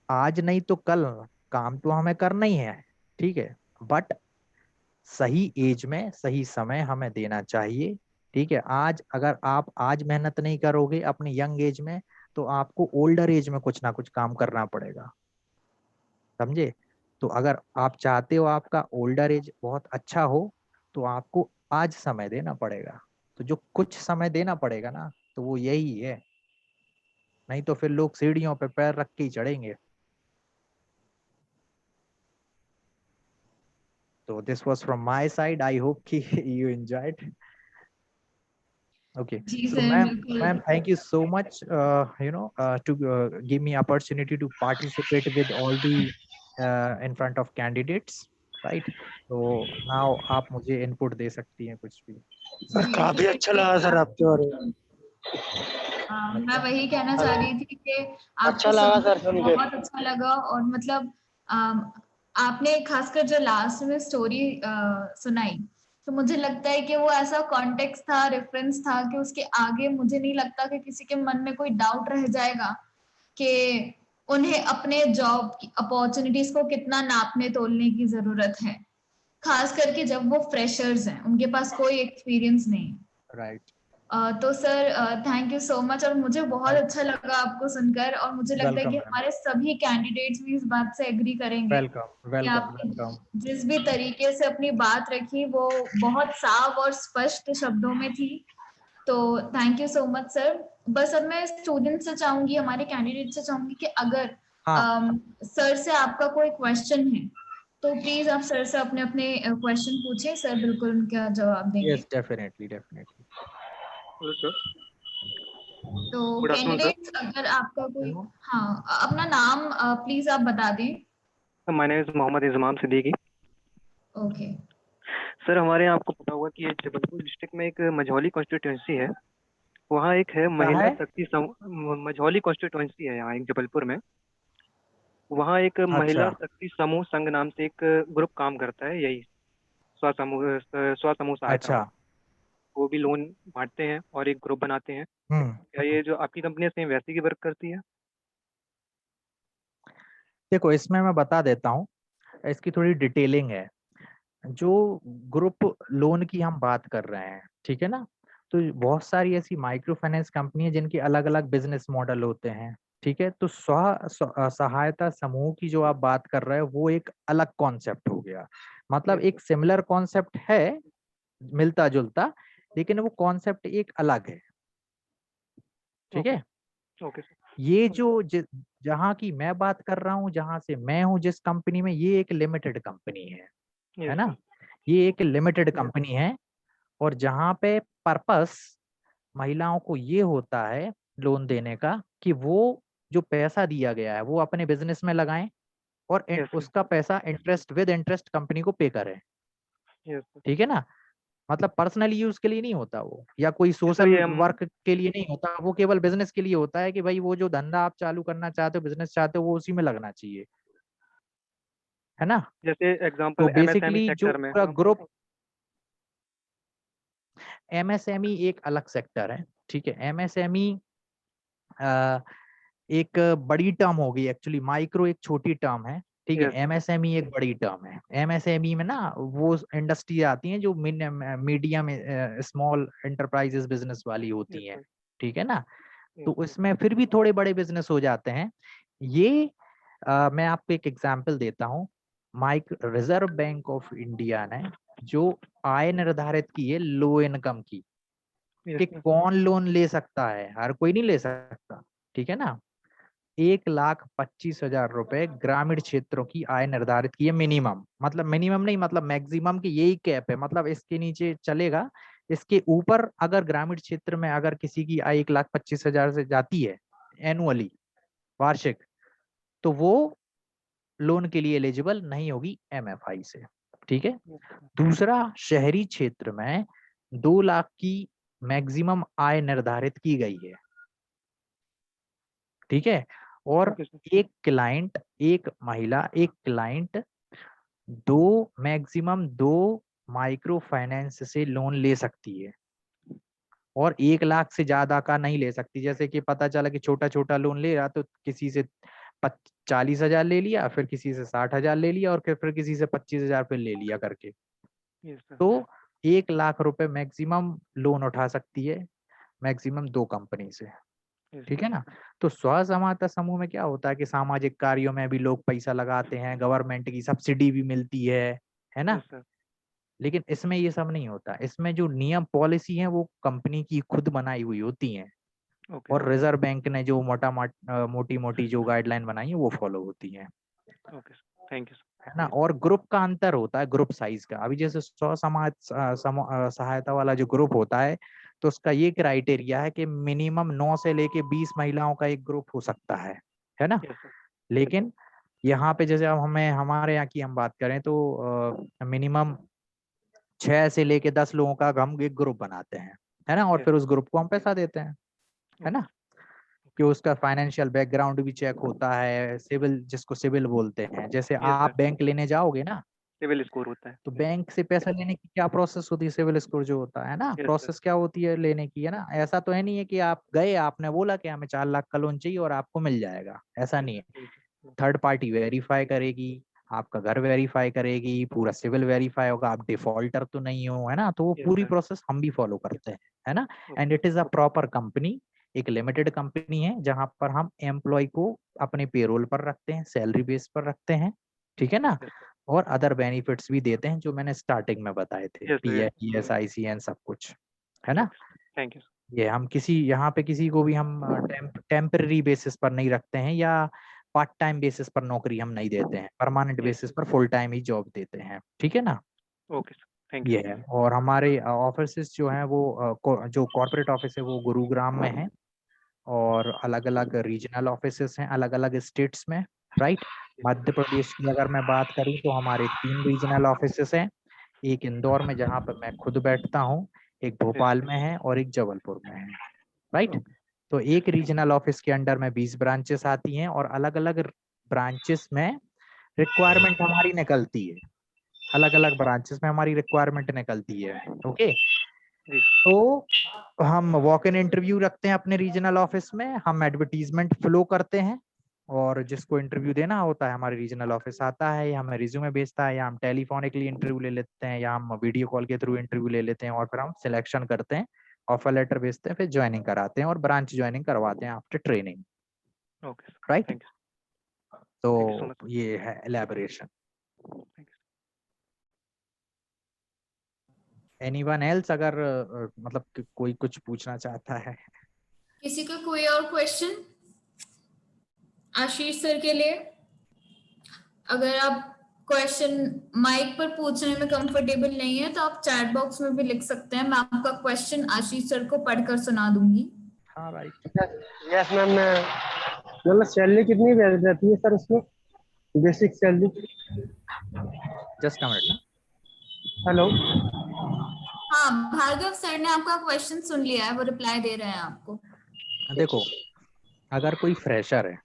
आज नहीं तो कल काम तो हमें करना ही है, ठीक है, बट सही एज में सही समय हमें देना चाहिए, ठीक है। आज अगर आप आज मेहनत नहीं करोगे अपनी यंग एज में, तो आपको ओल्डर एज में कुछ ना कुछ काम करना पड़ेगा, समझे। तो अगर आप चाहते हो आपका ओल्डर एज बहुत अच्छा हो, तो आपको आज समय देना पड़ेगा। तो जो कुछ समय देना पड़ेगा ना, तो वो यही है, नहीं तो फिर लोग सीढ़ियों पे पैर रख के ही चढ़ेंगे। So this was from my side. I hope कि you enjoyed. Okay. जी So सर, ma'am, बिल्कुल। thank you so much. To give me opportunity to participate with all the in front of candidates, right? So now आप मुझे input दे सकती हैं कुछ भी। Sir जी काफी सर, अच्छा लगा सर आपके बारे में। मैं वही कहना चाह रही थी कि अच्छा आपको लगा सुनकर सर सुन के। बहुत अच्छा लगा, और मतलब आपने खासकर जो लास्ट में स्टोरी सुनाई, तो मुझे लगता है कि वो ऐसा कॉन्टेक्स्ट था, रेफरेंस था, कि उसके आगे मुझे नहीं लगता कि किसी के मन में कोई डाउट रह जाएगा कि उन्हें अपने जॉब की अपॉर्चुनिटीज को कितना नापने तोलने की जरूरत है, खास करके जब वो फ्रेशर्स हैं, उनके पास कोई एक्सपीरियंस नहीं। Right. तो sir thank you so much, और मुझे बहुत अच्छा लगा आपको सुनकर, और मुझे लगता है कि Welcome, ma'am. हमारे सभी कैंडिडेट्स भी इस बात से एग्री करेंगे Welcome, कि welcome, आपने welcome. जिस भी तरीके से अपनी बात रखी वो बहुत साफ और स्पष्ट शब्दों में थी। तो thank you so much sir. बस अब मैं स्टूडेंट से चाहूंगी, हमारे कैंडिडेट से चाहूंगी कि अगर हाँ, सर से आपका कोई क्वेश्चन है, तो प्लीज आप सर से अपने अपने क्वेश्चन पूछें, सर बिल्कुल उनका जवाब देंगे। yes, definitely, definitely. Hello sir, तो गुड आफ्टरनून सर। कैंडिडेट्स अगर आपका कोई, हाँ, अपना नाम प्लीज आप बता दें। My name is Mohammad Izmam Siddiqui. Okay. Sir हमारे यहाँ आपको पता होगा कि ये जबलपुर डिस्ट्रिक्ट में एक मझौली कॉन्स्टिट्यूंसी है, वहाँ एक है क्या महिला है? शक्ति मझौली कॉन्स्टिट्यूंसी है यहाँ एक जबलपुर में। वहाँ एक महिला अच्छा, शक्ति समूह संघ नाम से एक ग्रुप काम करता है, यही स्व समूह सहायता। अच्छा। वो भी लोन बांटते हैं और एक ग्रुप बनाते हैं। हम्म। क्या ये जो आपकी कंपनी है सेम वैसी की वर्क करती है? देखो, इसमें मैं बता देता हूँ, इसकी थोड़ी डिटेलिंग है। जो ग्रुप लोन की हम बात कर रहे हैं, ठीक है ना, तो बहुत सारी ऐसी माइक्रो फाइनेंस कंपनी है जिनके अलग अलग बिजनेस मॉडल होते हैं, ठीक है। तो सहायता समूह की जो आप बात कर रहे हो वो एक अलग कॉन्सेप्ट हो गया, मतलब एक सिमिलर कॉन्सेप्ट है, मिलता जुलता, लेकिन वो कॉन्सेप्ट एक अलग है, ठीक ओके, है। Okay sir. ये जो जहाँ की मैं बात कर रहा हूँ, जहाँ से मैं हूँ जिस कंपनी में, ये एक लिमिटेड कंपनी है यस ना, सर। ये एक लिमिटेड कंपनी है। और जहाँ पे पर्पस महिलाओं को ये होता है लोन देने का कि वो जो पैसा दिया गया है वो अपने बिजनेस में लगाएं, और यस सर। उसका पैसा इंटरेस्ट विद इंटरेस्ट कंपनी को पे करें, यस सर। ठीक है ना। मतलब पर्सनल यूज के लिए नहीं होता वो, या कोई यस सर, सोशल ये हम वर्क के लिए नहीं होता वो, केवल बिजनेस के लिए होता है कि भाई वो जो धंधा आप चालू करना चाहते हो, बिजनेस चाहते हो, वो उसी में लगना चाहिए, है ना। जैसे तो एग्जांपल एमएसएमई बेसिकली जो सेक्टर में। पूरा ग्रुप, एमएसएमई एक अलग सेक्टर है, ठीक है। एमएसएमई एक बड़ी टर्म होगी, एक्चुअली माइक्रो एक छोटी टर्म है, ठीक है, Yes. एमएसएमई एक बड़ी टर्म है। एमएसएमई में ना वो इंडस्ट्री आती हैं जो मीडियम स्मॉल एंटरप्राइजेस बिजनेस वाली होती हैं, ठीक है ना। तो उसमें फिर भी थोड़े बड़े बिजनेस हो जाते हैं। ये मैं आपको एक एग्जांपल देता हूँ। रिजर्व बैंक ऑफ इंडिया ने जो आय निर्धारित की है लो इनकम की, कि कौन लोन ले सकता है, हर कोई नहीं ले सकता, ठीक है ना। 1,25,000 रुपए ग्रामीण क्षेत्रों की आय निर्धारित की है मिनिमम, मतलब मिनिमम नहीं, मतलब मैक्सिमम की यही कैप है, मतलब इसके नीचे चलेगा। इसके ऊपर अगर ग्रामीण क्षेत्र में अगर किसी की आय 1,25,000 से जाती है एनुअली, वार्षिक, तो वो लोन के लिए एलिजिबल नहीं होगी एमएफआई से, ठीक है। दूसरा, शहरी क्षेत्र में 2 लाख की मैक्सिमम आय निर्धारित की गई है, ठीक है। और एक क्लाइंट, एक महिला, एक क्लाइंट मैक्सिमम 2 माइक्रो फाइनेंस से लोन ले सकती है, और 1 लाख से ज्यादा का नहीं ले सकती। जैसे कि पता चला कि छोटा छोटा लोन ले रहा, तो किसी से 40,000 ले लिया, फिर किसी से 60,000 ले लिया, और फिर किसी से 25,000 फिर ले लिया करके। तो 1 लाख रुपए मैक्सिमम लोन उठा सकती है, मैक्सिमम 2 कंपनी से, ठीक है ना। तो स्व सहायता समूह में क्या होता है कि सामाजिक कार्यों में भी लोग पैसा लगाते हैं, गवर्नमेंट की सब्सिडी भी मिलती है ना। लेकिन इसमें ये सब नहीं होता। इसमें जो नियम पॉलिसी है वो कंपनी की खुद बनाई हुई होती हैं, और रिजर्व बैंक ने जो मोटी मोटी जो गाइडलाइन बनाई है वो फॉलो होती है, थैंक यू, है ना। और ग्रुप का अंतर होता है, ग्रुप साइज का। अभी जैसे सहायता वाला जो ग्रुप होता है, तो उसका ये क्राइटेरिया है कि मिनिमम 9 से लेके 20 महिलाओं का एक ग्रुप हो सकता है ना। लेकिन यहाँ पे जैसे अब हमारे यहाँ की हम बात करें तो मिनिमम 6 से लेके 10 लोगों का हम एक ग्रुप बनाते हैं, है ना। और फिर उस ग्रुप को हम पैसा देते हैं, है ना, कि उसका फाइनेंशियल बैकग्राउंड भी चेक होता है, सिविल, जिसको सिविल बोलते हैं। जैसे आप बैंक लेने जाओगे ना, सिविल स्कोर होता है, तो बैंक से पैसा लेने की क्या प्रोसेस होती है, सिविल स्कोर जो होता है ना, प्रोसेस क्या होती है लेने की, है ना। ऐसा तो है नहीं है कि आप गए, आपने बोला कि हमें 4 लाख का लोन चाहिए और आपको मिल जाएगा, ऐसा नहीं है। थर्ड पार्टी वेरीफाई करेगी, आपका घर वेरीफाई करेगी, पूरा सिविल वेरीफाई होगा, आप डिफॉल्टर तो नहीं हो, है ना। तो वो पूरी प्रोसेस हम भी फॉलो करते हैं, है ना। And it is a proper company, एक लिमिटेड कंपनी है, जहां पर हम एम्प्लॉय को अपने पेरोल पर रखते हैं, सैलरी बेस पर रखते हैं, ठीक है ना। और अदर बेनिफिट्स भी देते हैं जो मैंने स्टार्टिंग में बताए थे, पीएफ, ESICN, सब कुछ, है ना। Thank you. ये हम यहाँ पे किसी को भी हम टेम्पररी बेसिस पर नहीं रखते हैं, या पार्ट टाइम बेसिस पर नौकरी हम नहीं देते हैं, परमानेंट बेसिस पर फुल टाइम ही जॉब देते हैं, ठीक है ना। Okay sir, thank you. ये है। और हमारे ऑफिस जो हैं वो जो कॉर्पोरेट ऑफिस है वो गुरुग्राम में है, और अलग अलग रीजनल ऑफिसेस हैं अलग अलग स्टेट्स में, राइट। मध्य प्रदेश की अगर मैं बात करूं तो हमारे 3 रीजनल ऑफिसेस हैं, एक इंदौर में जहां पर मैं खुद बैठता हूं, एक भोपाल में है, और एक जबलपुर में है, राइट। तो एक रीजनल ऑफिस के अंडर में 20 ब्रांचेस आती हैं, और अलग अलग ब्रांचेस में रिक्वायरमेंट हमारी निकलती है, अलग अलग ब्रांचेस में हमारी रिक्वायरमेंट निकलती है, ओके। तो हम वॉक इन इंटरव्यू रखते हैं अपने रीजनल ऑफिस में, हम एडवर्टीजमेंट फ्लो करते हैं, और जिसको इंटरव्यू देना होता है हमारे रीजनल ऑफिस आता है, या हमें रिज्यूमे भेजता है, या हम टेलीफोनिकली इंटरव्यू ले लेते हैं, या हम वीडियो कॉल के थ्रू इंटरव्यू ले लेते हैं, और फिर हम सिलेक्शन करते हैं, ऑफर लेटर भेजते हैं, फिर ज्वाइनिंग कराते हैं, और ब्रांच ज्वाइनिंग करवाते हैं after training, okay, right. Thank you. तो ये है एलैबोरेशन। एनीवन एल्स, अगर मतलब कोई कुछ पूछना चाहता है? किसी का कोई और क्वेश्चन आशीष सर के लिए? अगर आप क्वेश्चन माइक पर पूछने में कंफर्टेबल नहीं है तो आप चैट बॉक्स में भी लिख सकते हैं, मैं आपका क्वेश्चन आशीष सर को पढ़कर सुना दूंगी। हाँ भाई। Yes ma'am. मतलब सैलरी कितनी रहती है सर उसमें, basic salary? Just a minute ना। हेलो। हाँ, भार्गव सर ने आपका क्वेश्चन सुन लिया है, वो रिप्लाई दे रहे हैं आपको। देखो, अगर कोई फ्रेशर है,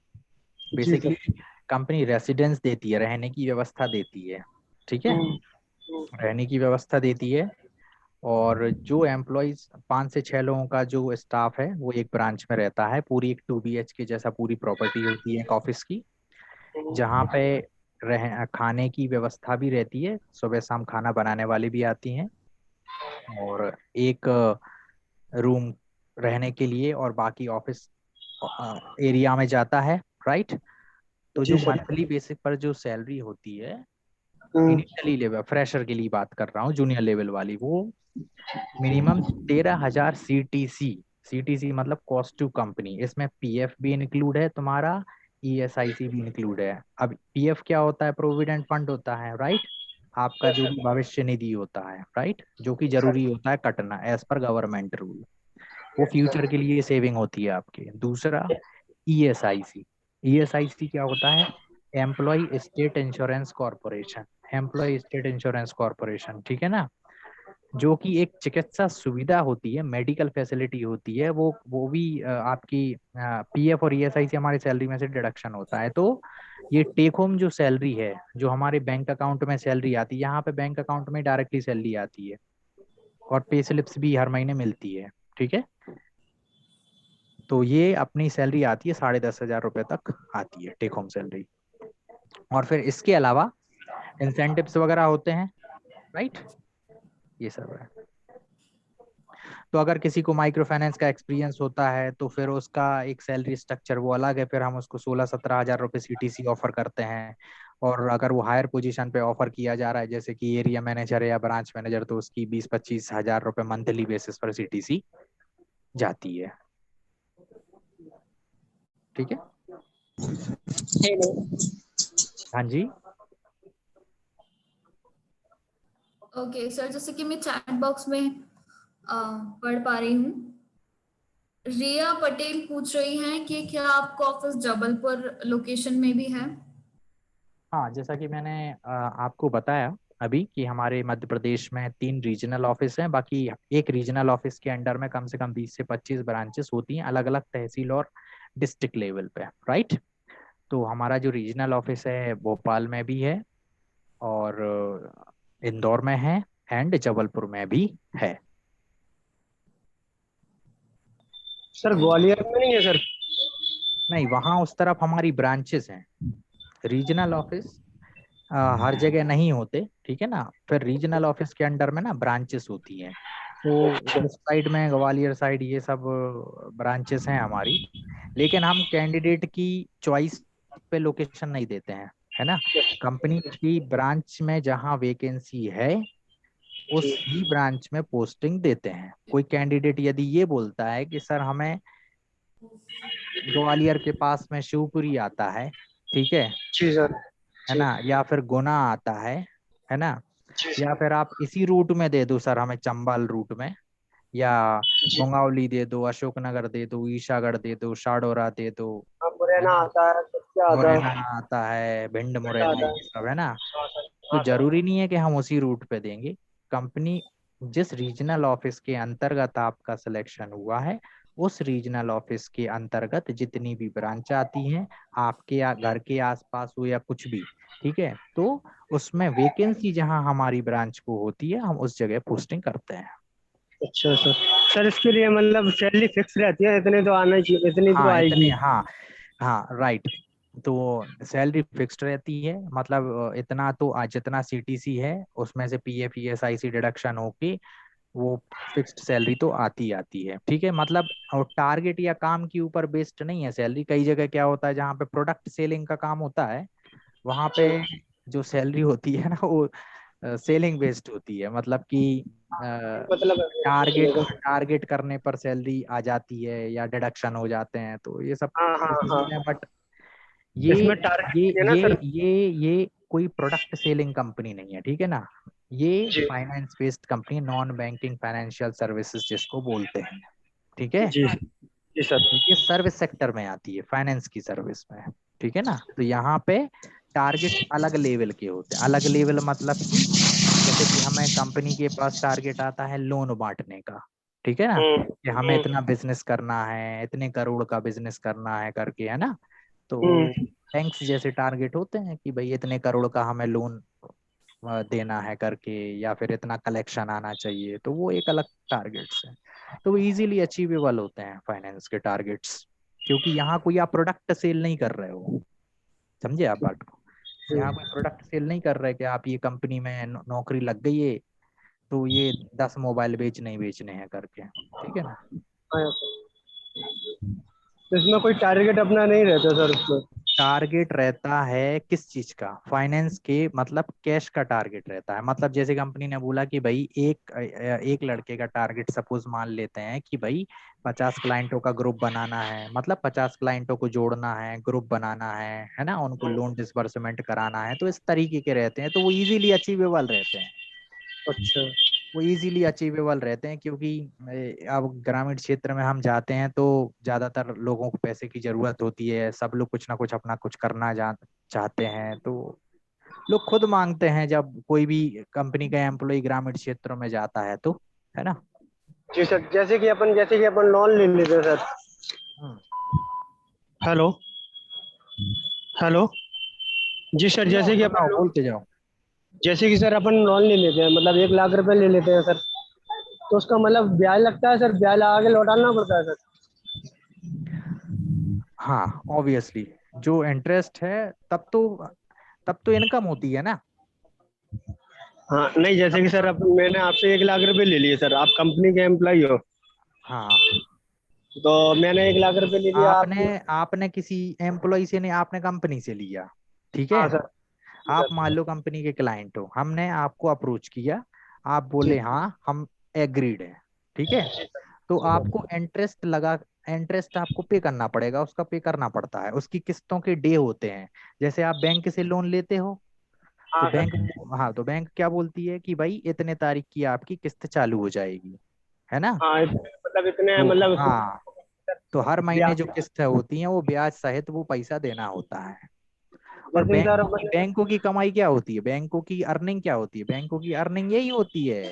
जी बेसिकली सर। कंपनी रेसिडेंस देती है, रहने की व्यवस्था देती है, ठीक है, रहने की व्यवस्था देती है, और जो एम्प्लॉयज 5 से 6 लोगों का जो स्टाफ है वो एक ब्रांच में रहता है। पूरी एक 2 BHK जैसा पूरी प्रॉपर्टी होती है एक ऑफिस की, जहाँ पे खाने की व्यवस्था भी रहती है, सुबह शाम खाना बनाने वाली भी आती हैं, और एक रूम रहने के लिए, और बाकी ऑफिस एरिया में जाता है, राइट। तो जो मंथली बेसिक पर जो सैलरी होती है इनिशियली लेवल फ्रेशर के लिए बात कर रहा हूँ, जूनियर लेवल वाली, वो मिनिमम 13,000 CTC मतलब कॉस्ट टू कंपनी। इसमें PF भी इंक्लूड है, तुम्हारा ESIC भी इंक्लूड है। अब PF क्या होता है? प्रोविडेंट फंड होता है, राइट। आपका जो भी भविष्य निधि होता है, राइट, जो कि जरूरी होता है कटना एज पर गवर्नमेंट रूल, वो फ्यूचर के लिए सेविंग होती है आपके। दूसरा ESIC क्या होता है? Employ state insurance corporation, employ state insurance corporation, ठीक है ना, जो कि एक चिकित्सा सुविधा होती है, मेडिकल फैसिलिटी होती है, वो भी आपकी PF और ESI से हमारी सैलरी में से डिडक्शन होता है। तो ये टेक होम जो सैलरी है, जो हमारे बैंक अकाउंट में सैलरी आती है, यहाँ पे बैंक अकाउंट में डायरेक्टली सैलरी आती है, और पे स्लिप्स भी हर महीने मिलती है, ठीक है। तो ये अपनी सैलरी आती है 10,500 रुपये तक आती है टेक होम सैलरी। और फिर इसके अलावा इंसेंटिव्स वगैरह होते हैं, राइट, ये सब है। तो अगर किसी को माइक्रो फाइनेंस का एक्सपीरियंस होता है तो फिर उसका एक सैलरी स्ट्रक्चर वो अलग है, फिर हम उसको 16-17 हजार रुपये CTC ऑफर करते हैं। और अगर वो हायर पोजीशन पे ऑफर किया जा रहा है, जैसे कि एरिया मैनेजर या ब्रांच मैनेजर, तो उसकी 20-25 हजार रुपये मंथली बेसिस पर CTC जाती है, ठीक है। हाँ जी। ओके सर, जैसे कि मैं चैट बॉक्स में पढ़ पा रही हूँ, रिया पटेल पूछ रही हैं कि क्या आपका ऑफिस जबलपुर लोकेशन में भी है? हाँ, जैसा कि मैंने आपको बताया अभी कि हमारे मध्य प्रदेश में 3 रीजनल ऑफिस हैं, बाकी एक रीजनल ऑफिस के अंडर में कम से कम 20 से 25 ब्रांचेस होती हैं, अलग अलग तहसील और डिस्ट्रिक्ट लेवल पे, राइट। तो हमारा जो रीजनल ऑफिस है भोपाल में भी है, और इंदौर में है, एंड जबलपुर में भी है। सर ग्वालियर में नहीं है सर? नहीं, वहाँ उस तरफ हमारी ब्रांचेस हैं। रीजनल ऑफिस हर जगह नहीं होते, ठीक है ना। फिर रीजनल ऑफिस के अंडर में ना ब्रांचेस होती हैं, तो उस साइड में ग्वालियर साइड ये सब ब्रांचेस हैं हमारी। लेकिन हम कैंडिडेट की चॉइस पे लोकेशन नहीं देते हैं, है ना। कंपनी की ब्रांच में जहाँ वैकेंसी है उस ही ब्रांच में पोस्टिंग देते हैं। कोई कैंडिडेट यदि ये बोलता है कि सर हमें ग्वालियर के पास में शिवपुरी आता है, ठीक है जी सर। है ना, या फिर गुना आता है ना, या फिर आप इसी रूट में दे दो सर हमें, चंबल रूट में, या मुंगावली दे दो, अशोकनगर दे दो, ईशागढ़ दे दो, शाडोरा दे दो, मुरैना आता है, क्या आता मुरैना है? आता है, भिंड मुरैना, आता ये सब है ना। है। तो हाँ सर। जरूरी नहीं है कि हम उसी रूट पे देंगे। कंपनी जिस रीजनल ऑफिस के अंतर्गत आपका सिलेक्शन हुआ है, उस रीजनल ऑफिस के अंतर्गत जितनी भी ब्रांच आती हैं, आपके घर के आसपास हो या कुछ भी, ठीक है, तो उसमें वैकेंसी जहां हमारी ब्रांच को होती है हम उस जगह पोस्टिंग करते हैं। अच्छा सर। सर इसके लिए मतलब सैलरी फिक्स रहती है, इतने तो आना चाहिए, इतनी तो हाँ इतने, आएगी? हाँ हाँ राइट। तो सैलरी फिक्स्ड रहती है, मतलब इतना तो आज जितना CTC है उसमें से PF ESIC डिडक्शन होके वो फिक्स्ड सैलरी तो आती आती है, ठीक है। मतलब और टारगेट या काम के ऊपर बेस्ड नहीं है सैलरी। कई जगह क्या होता है जहाँ पे प्रोडक्ट सेलिंग का काम होता है, वहाँ पे जो सैलरी होती है ना वो सेलिंग बेस्ड होती है, मतलब कि मतलब टारगेट टारगेट करने पर सैलरी आ जाती है या डिडक्शन हो जाते हैं, तो ये सब हाँ हाँ हाँ। है। बट ये इसमें टारगेट ये है ना ये सर? ये कोई प्रोडक्ट सेलिंग कंपनी नहीं है, ठीक है ना। ये जी finance based company, non banking financial services जिसको बोलते हैं, ठीक है। जी जी सर। ये सर्विस सेक्टर में आती है, फाइनेंस की सर्विस में, ठीक है ना। तो यहाँ पे टारगेट अलग लेवल के होते हैं। अलग लेवल मतलब कि जैसे कि हमें कंपनी के पास टारगेट आता है लोन बांटने का, ठीक है ना, कि हमें इतना बिजनेस करना है, इतने करोड़ का बिजनेस करना है करके, है ना। तो बैंक्स जैसे टारगेट होते हैं कि भाई इतने करोड़ का हमें लोन देना है करके, या फिर इतना कलेक्शन आना चाहिए, तो वो एक अलग टारगेट्स है। तो वो इजीली अचीवेबल होते हैं फाइनेंस के टारगेट्स, क्योंकि यहाँ कोई आप प्रोडक्ट सेल नहीं कर रहे हो, समझे आप बात को। यहाँ कोई प्रोडक्ट सेल नहीं कर रहे कि आप ये कंपनी में नौकरी लग गई है तो ये 10 मोबाइल बेचने ही बेचने हैं करके, ठीक है ना। हाँ सर। तो इसमें कोई टारगेट अपना नहीं रहता सर उसमें? टारगेट रहता है किस चीज का? फाइनेंस के मतलब कैश का टारगेट रहता है। मतलब जैसे कंपनी ने बोला कि भाई एक लड़के का टारगेट सपोज मान लेते हैं कि भाई 50 क्लाइंटों का ग्रुप बनाना है, मतलब 50 क्लाइंटों को जोड़ना है, ग्रुप बनाना है ना, उनको लोन डिसबर्समेंट कराना है, तो इस तरीके के रहते हैं, तो वो इजीली अचीवेबल रहते हैं। अच्छा। वो इजीली अचीवेबल रहते हैं, क्योंकि अब ग्रामीण क्षेत्र में हम जाते हैं तो ज्यादातर लोगों को पैसे की जरूरत होती है, सब लोग कुछ ना कुछ अपना कुछ करना चाहते हैं, तो लोग खुद मांगते हैं जब कोई भी कंपनी का एम्प्लॉय ग्रामीण क्षेत्रों में जाता है तो, है ना। जी सर, जैसे कि अपन लोन ले लेते हैं सर। Hello hello. जी सर, जैसे कि अपन बोलते जाओ। जैसे कि सर अपन लोन ले लेते हैं, मतलब 1 लाख रुपए ले लेते हैं सर, तो उसका मतलब ब्याज लगता है सर, ब्याज लगा के लौटाना पड़ता है सर? हाँ ऑब्वियसली, जो इंटरेस्ट है तब तो इनकम होती है ना। हाँ नहीं, जैसे कि सर मैंने आपसे 1 लाख रुपए ले लिए सर, आप कंपनी के एम्प्लॉय हो, हाँ, तो मैंने 1 लाख रुपए ले लिया आपने किसी एम्प्लॉय से नहीं, आपने कंपनी से लिया, ठीक है। हाँ सर। आप मान लो कंपनी के क्लाइंट हो, हमने आपको अप्रोच किया, आप बोले हाँ हम एग्रीड है, ठीक है, तो आपको इंटरेस्ट आपको पे करना पड़ेगा, उसका पे करना पड़ता है, उसकी किस्तों के डे होते हैं। जैसे आप बैंक से लोन लेते हो तो बैंक क्या बोलती है कि भाई इतने तारीख की आपकी किस्त चालू हो जाएगी, है ना। हाँ मतलब इतने तो मतलब हाँ, तो हर महीने ब्याज, जो किस्त होती है वो ब्याज सहित वो पैसा देना होता है। और जैसे कि सर बैंकों की कमाई क्या होती है, बैंकों की अर्निंग क्या होती है? बैंकों की अर्निंग यही होती है,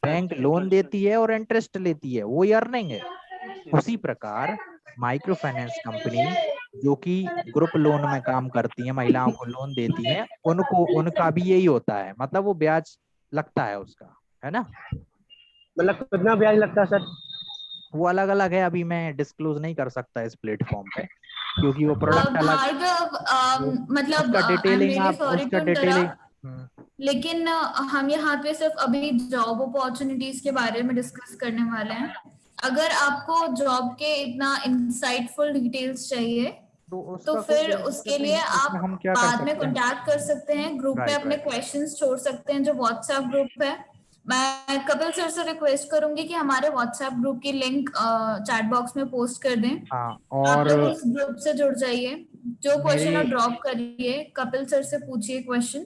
बैंक लोन देती है और इंटरेस्ट लेती है, वही अर्निंग है। उसी प्रकार माइक्रो फाइनेंस कंपनी जो कि ग्रुप लोन में काम करती है, महिलाओं को लोन देती है, उनका भी यही होता है, मतलब वो ब्याज लगता है उसका, है ना। मतलब कितना ब्याज लगता है सर? वो अलग अलग है, अभी मैं डिस्क्लोज नहीं कर सकता इस प्लेटफॉर्म पे, क्योंकि वो प्रोडक्ट अलग, भार्गव, मतलब उसका आई एम डिटेलिंग रियली आप सॉरी उसका टू डिटेलिंग इंटरप्ट, लेकिन हम यहाँ पे सिर्फ अभी जॉब अपॉर्चुनिटीज के बारे में डिस्कस करने वाले हैं। अगर आपको जॉब के इतना इंसाइटफुल डिटेल्स चाहिए तो फिर उसके लिए आप हम क्या कर बाद में सकते हैं। कांटेक्ट कर सकते हैं, ग्रुप में अपने क्वेश्चंस छोड़ सकते हैं, जो व्हाट्सएप ग्रुप है। मैं कपिल सर से रिक्वेस्ट करूंगी कि हमारे व्हाट्सएप ग्रुप की लिंक चैट बॉक्स में पोस्ट कर दें। हाँ, आप और लोग उस ग्रुप से जुड़ जाइए, जो क्वेश्चन आप मेरे ड्रॉप करिए कपिल सर से पूछिए क्वेश्चन।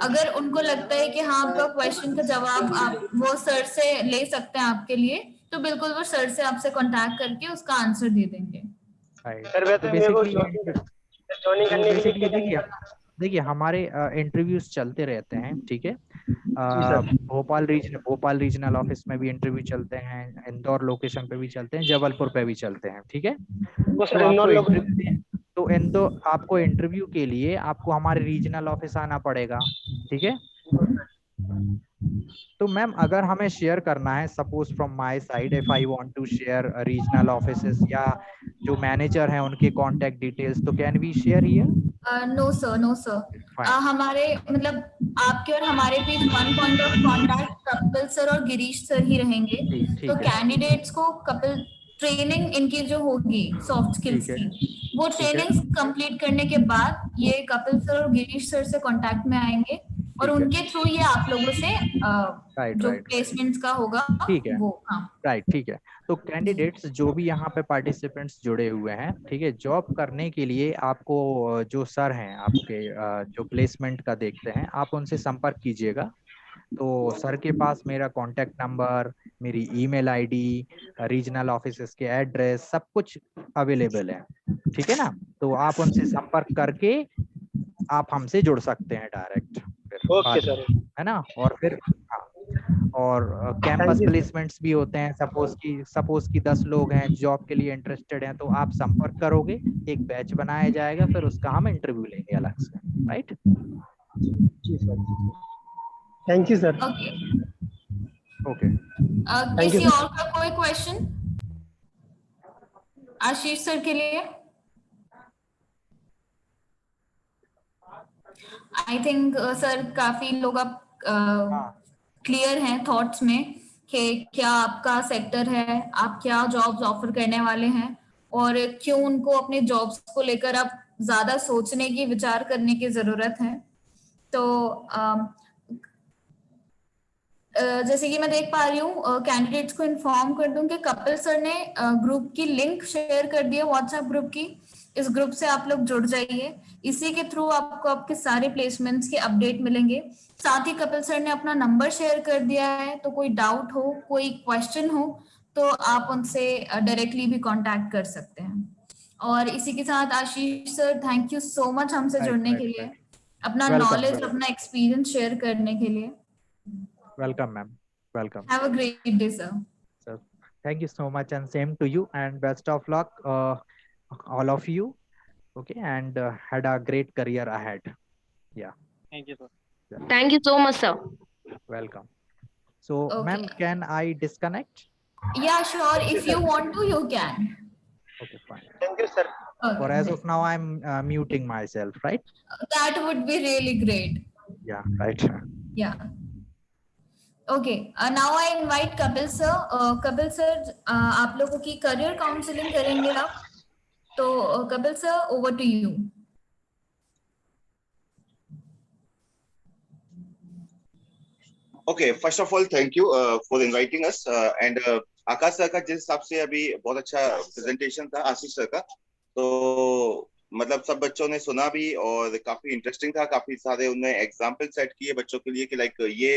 अगर उनको लगता है कि हाँ आपका क्वेश्चन का जवाब आप वो सर से ले सकते हैं आपके लिए, तो बिल्कुल वो सर से आपसे कांटेक्ट करके उसका आंसर दे देंगे। सर वैसे मेरे को ज्वाइनिंग करने के लिए क्या करना है? देखिए हमारे इंटरव्यूज चलते रहते हैं, ठीक है। जी सर। भोपाल रीजनल ऑफिस में भी इंटरव्यू चलते हैं, इंदौर लोकेशन पे भी चलते हैं, जबलपुर पे भी चलते हैं, ठीक है। वो सर तो इंदौर लोग आपको इंटरव्यू के लिए आपको हमारे रीजनल ऑफिस आना पड़ेगा, ठीक है। तो मैम अगर हमें शेयर करना है, suppose from my side if I want to share regional offices या जो मैनेजर हैं उनके कांटेक्ट डिटेल्स, तो can we share here? No sir, no sir. हमारे मतलब आपके और हमारे बीच one point of contact Kapil sir और गिरीश सर ही रहेंगे। तो कैंडिडेट्स को कपिल ट्रेनिंग इनकी जो होगी सॉफ्ट स्किल्स की, वो ट्रेनिंग कंप्लीट करने के बाद ये कपिल सर और गिरीश सर से कांटेक्ट में आएंगे और उनके थ्रू ये आप लोगों से जो प्लेसमेंट्स का होगा वो। हाँ राइट, ठीक है। तो कैंडिडेट्स जो भी यहाँ पे पार्टिसिपेंट्स जुड़े हुए हैं, ठीक है, जॉब करने के लिए आपको जो सर हैं आपके जो प्लेसमेंट का देखते हैं, आप उनसे संपर्क कीजिएगा। तो सर के पास मेरा कांटेक्ट नंबर, मेरी ईमेल आईडी, रीजनल ऑफिस के एड्रेस सब कुछ अवेलेबल है, ठीक है ना। तो आप उनसे संपर्क करके आप हमसे जुड़ सकते हैं डायरेक्ट, ओके सर, है ना। और फिर और कैंपस प्लेसमेंट्स भी होते हैं, सपोज की 10 लोग हैं जॉब के लिए इंटरेस्टेड हैं, तो आप संपर्क करोगे, एक बैच बनाया जाएगा, फिर उसका हम इंटरव्यू लेंगे अलग से, राइट। जी sir. Thank you sir. Okay, okay Thank you, किसी sir. और का कोई क्वेश्चन आशीष सर के लिए? आई थिंक सर काफी लोग अब क्लियर हैं थॉट्स में कि क्या आपका सेक्टर है, आप क्या जॉब्स ऑफर करने वाले हैं और क्यों उनको अपने जॉब्स को लेकर अब ज्यादा सोचने की, विचार करने की जरूरत है। तो जैसे कि मैं देख पा रही हूँ, कैंडिडेट्स को इन्फॉर्म कर दूं कि कपिल सर ने ग्रुप की लिंक शेयर कर दी है, व्हाट्सएप ग्रुप की। इस ग्रुप से आप लोग जुड़ जाइए, इसी के थ्रू आपको आपके सारे प्लेसमेंट्स के अपडेट मिलेंगे। साथ ही कपिल सर ने अपना नंबर शेयर कर दिया है, तो कोई डाउट हो, कोई क्वेश्चन हो तो आप उनसे डायरेक्टली भी कांटेक्ट कर सकते हैं। और इसी के साथ Ashish sir, thank you so much हमसे जुड़ने के लिए, अपना वेलकम नॉलेज, अपना एक्सपीरियंस शेयर करने के लिए। Welcome ma'am, welcome. Have a great day, sir. So thank you so much and same to you and best of luck all of you. Okay, and had a great career ahead. Yeah. Thank you, sir. Yeah. Thank you so much, sir. Welcome. So Okay. ma'am, can I disconnect? Yeah, sure. If you want to, you can. Okay, fine. Thank you, sir. For Okay. as of now, I'm muting myself, right? That would be really great. Yeah, right. Yeah. Okay. Now I invite Kapil sir. Kapil sir, आप लोगों की career counseling करेंगे आप। तो Kapil sir, over to you. Okay, first of all, thank you for inviting us. And Akash sir का जिस हिसाब से अभी बहुत अच्छा प्रेजेंटेशन था आशीष सर का, तो मतलब सब बच्चों ने सुना भी और काफी इंटरेस्टिंग था। काफी सारे उन्होंने एग्जाम्पल सेट किए बच्चों के लिए कि लाइक ये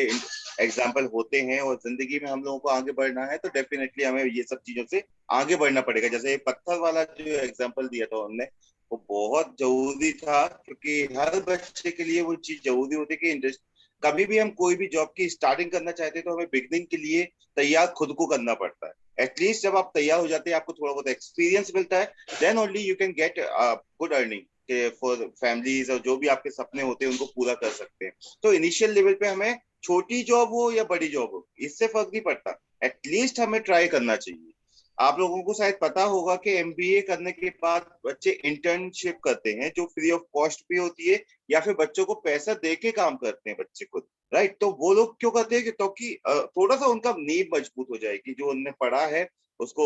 एग्जाम्पल होते हैं और जिंदगी में हम लोगों को आगे बढ़ना है तो डेफिनेटली हमें ये सब चीजों से आगे बढ़ना पड़ेगा। जैसे पत्थर वाला जो एग्जाम्पल दिया था उन्होंने, वो बहुत जरूरी था क्योंकि हर बच्चे के लिए वो चीज जरूरी होती है कि कभी भी हम कोई भी जॉब की स्टार्टिंग करना चाहते हैं तो हमें बिगनिंग के लिए तैयार खुद को करना पड़ता है। एटलीस्ट जब आप तैयार हो जाते हैं, आपको थोड़ा बहुत एक्सपीरियंस मिलता है, then only you can get good earning for families और जो भी आपके सपने होते हैं उनको पूरा कर सकते हैं। तो इनिशियल लेवल पे हमें छोटी जॉब हो या बड़ी जॉब हो, इससे फर्क नहीं पड़ता, एटलीस्ट हमें ट्राई करना चाहिए। आप लोगों को शायद पता होगा कि एमबीए करने के बाद बच्चे इंटर्नशिप करते हैं जो फ्री ऑफ कॉस्ट भी होती है, या फिर बच्चों को पैसा दे के काम करते हैं बच्चे खुद, राइट। तो वो लोग क्यों करते हैं कि थोड़ा सा उनका नींव मजबूत हो जाएगी, जो उन्होंने पढ़ा है उसको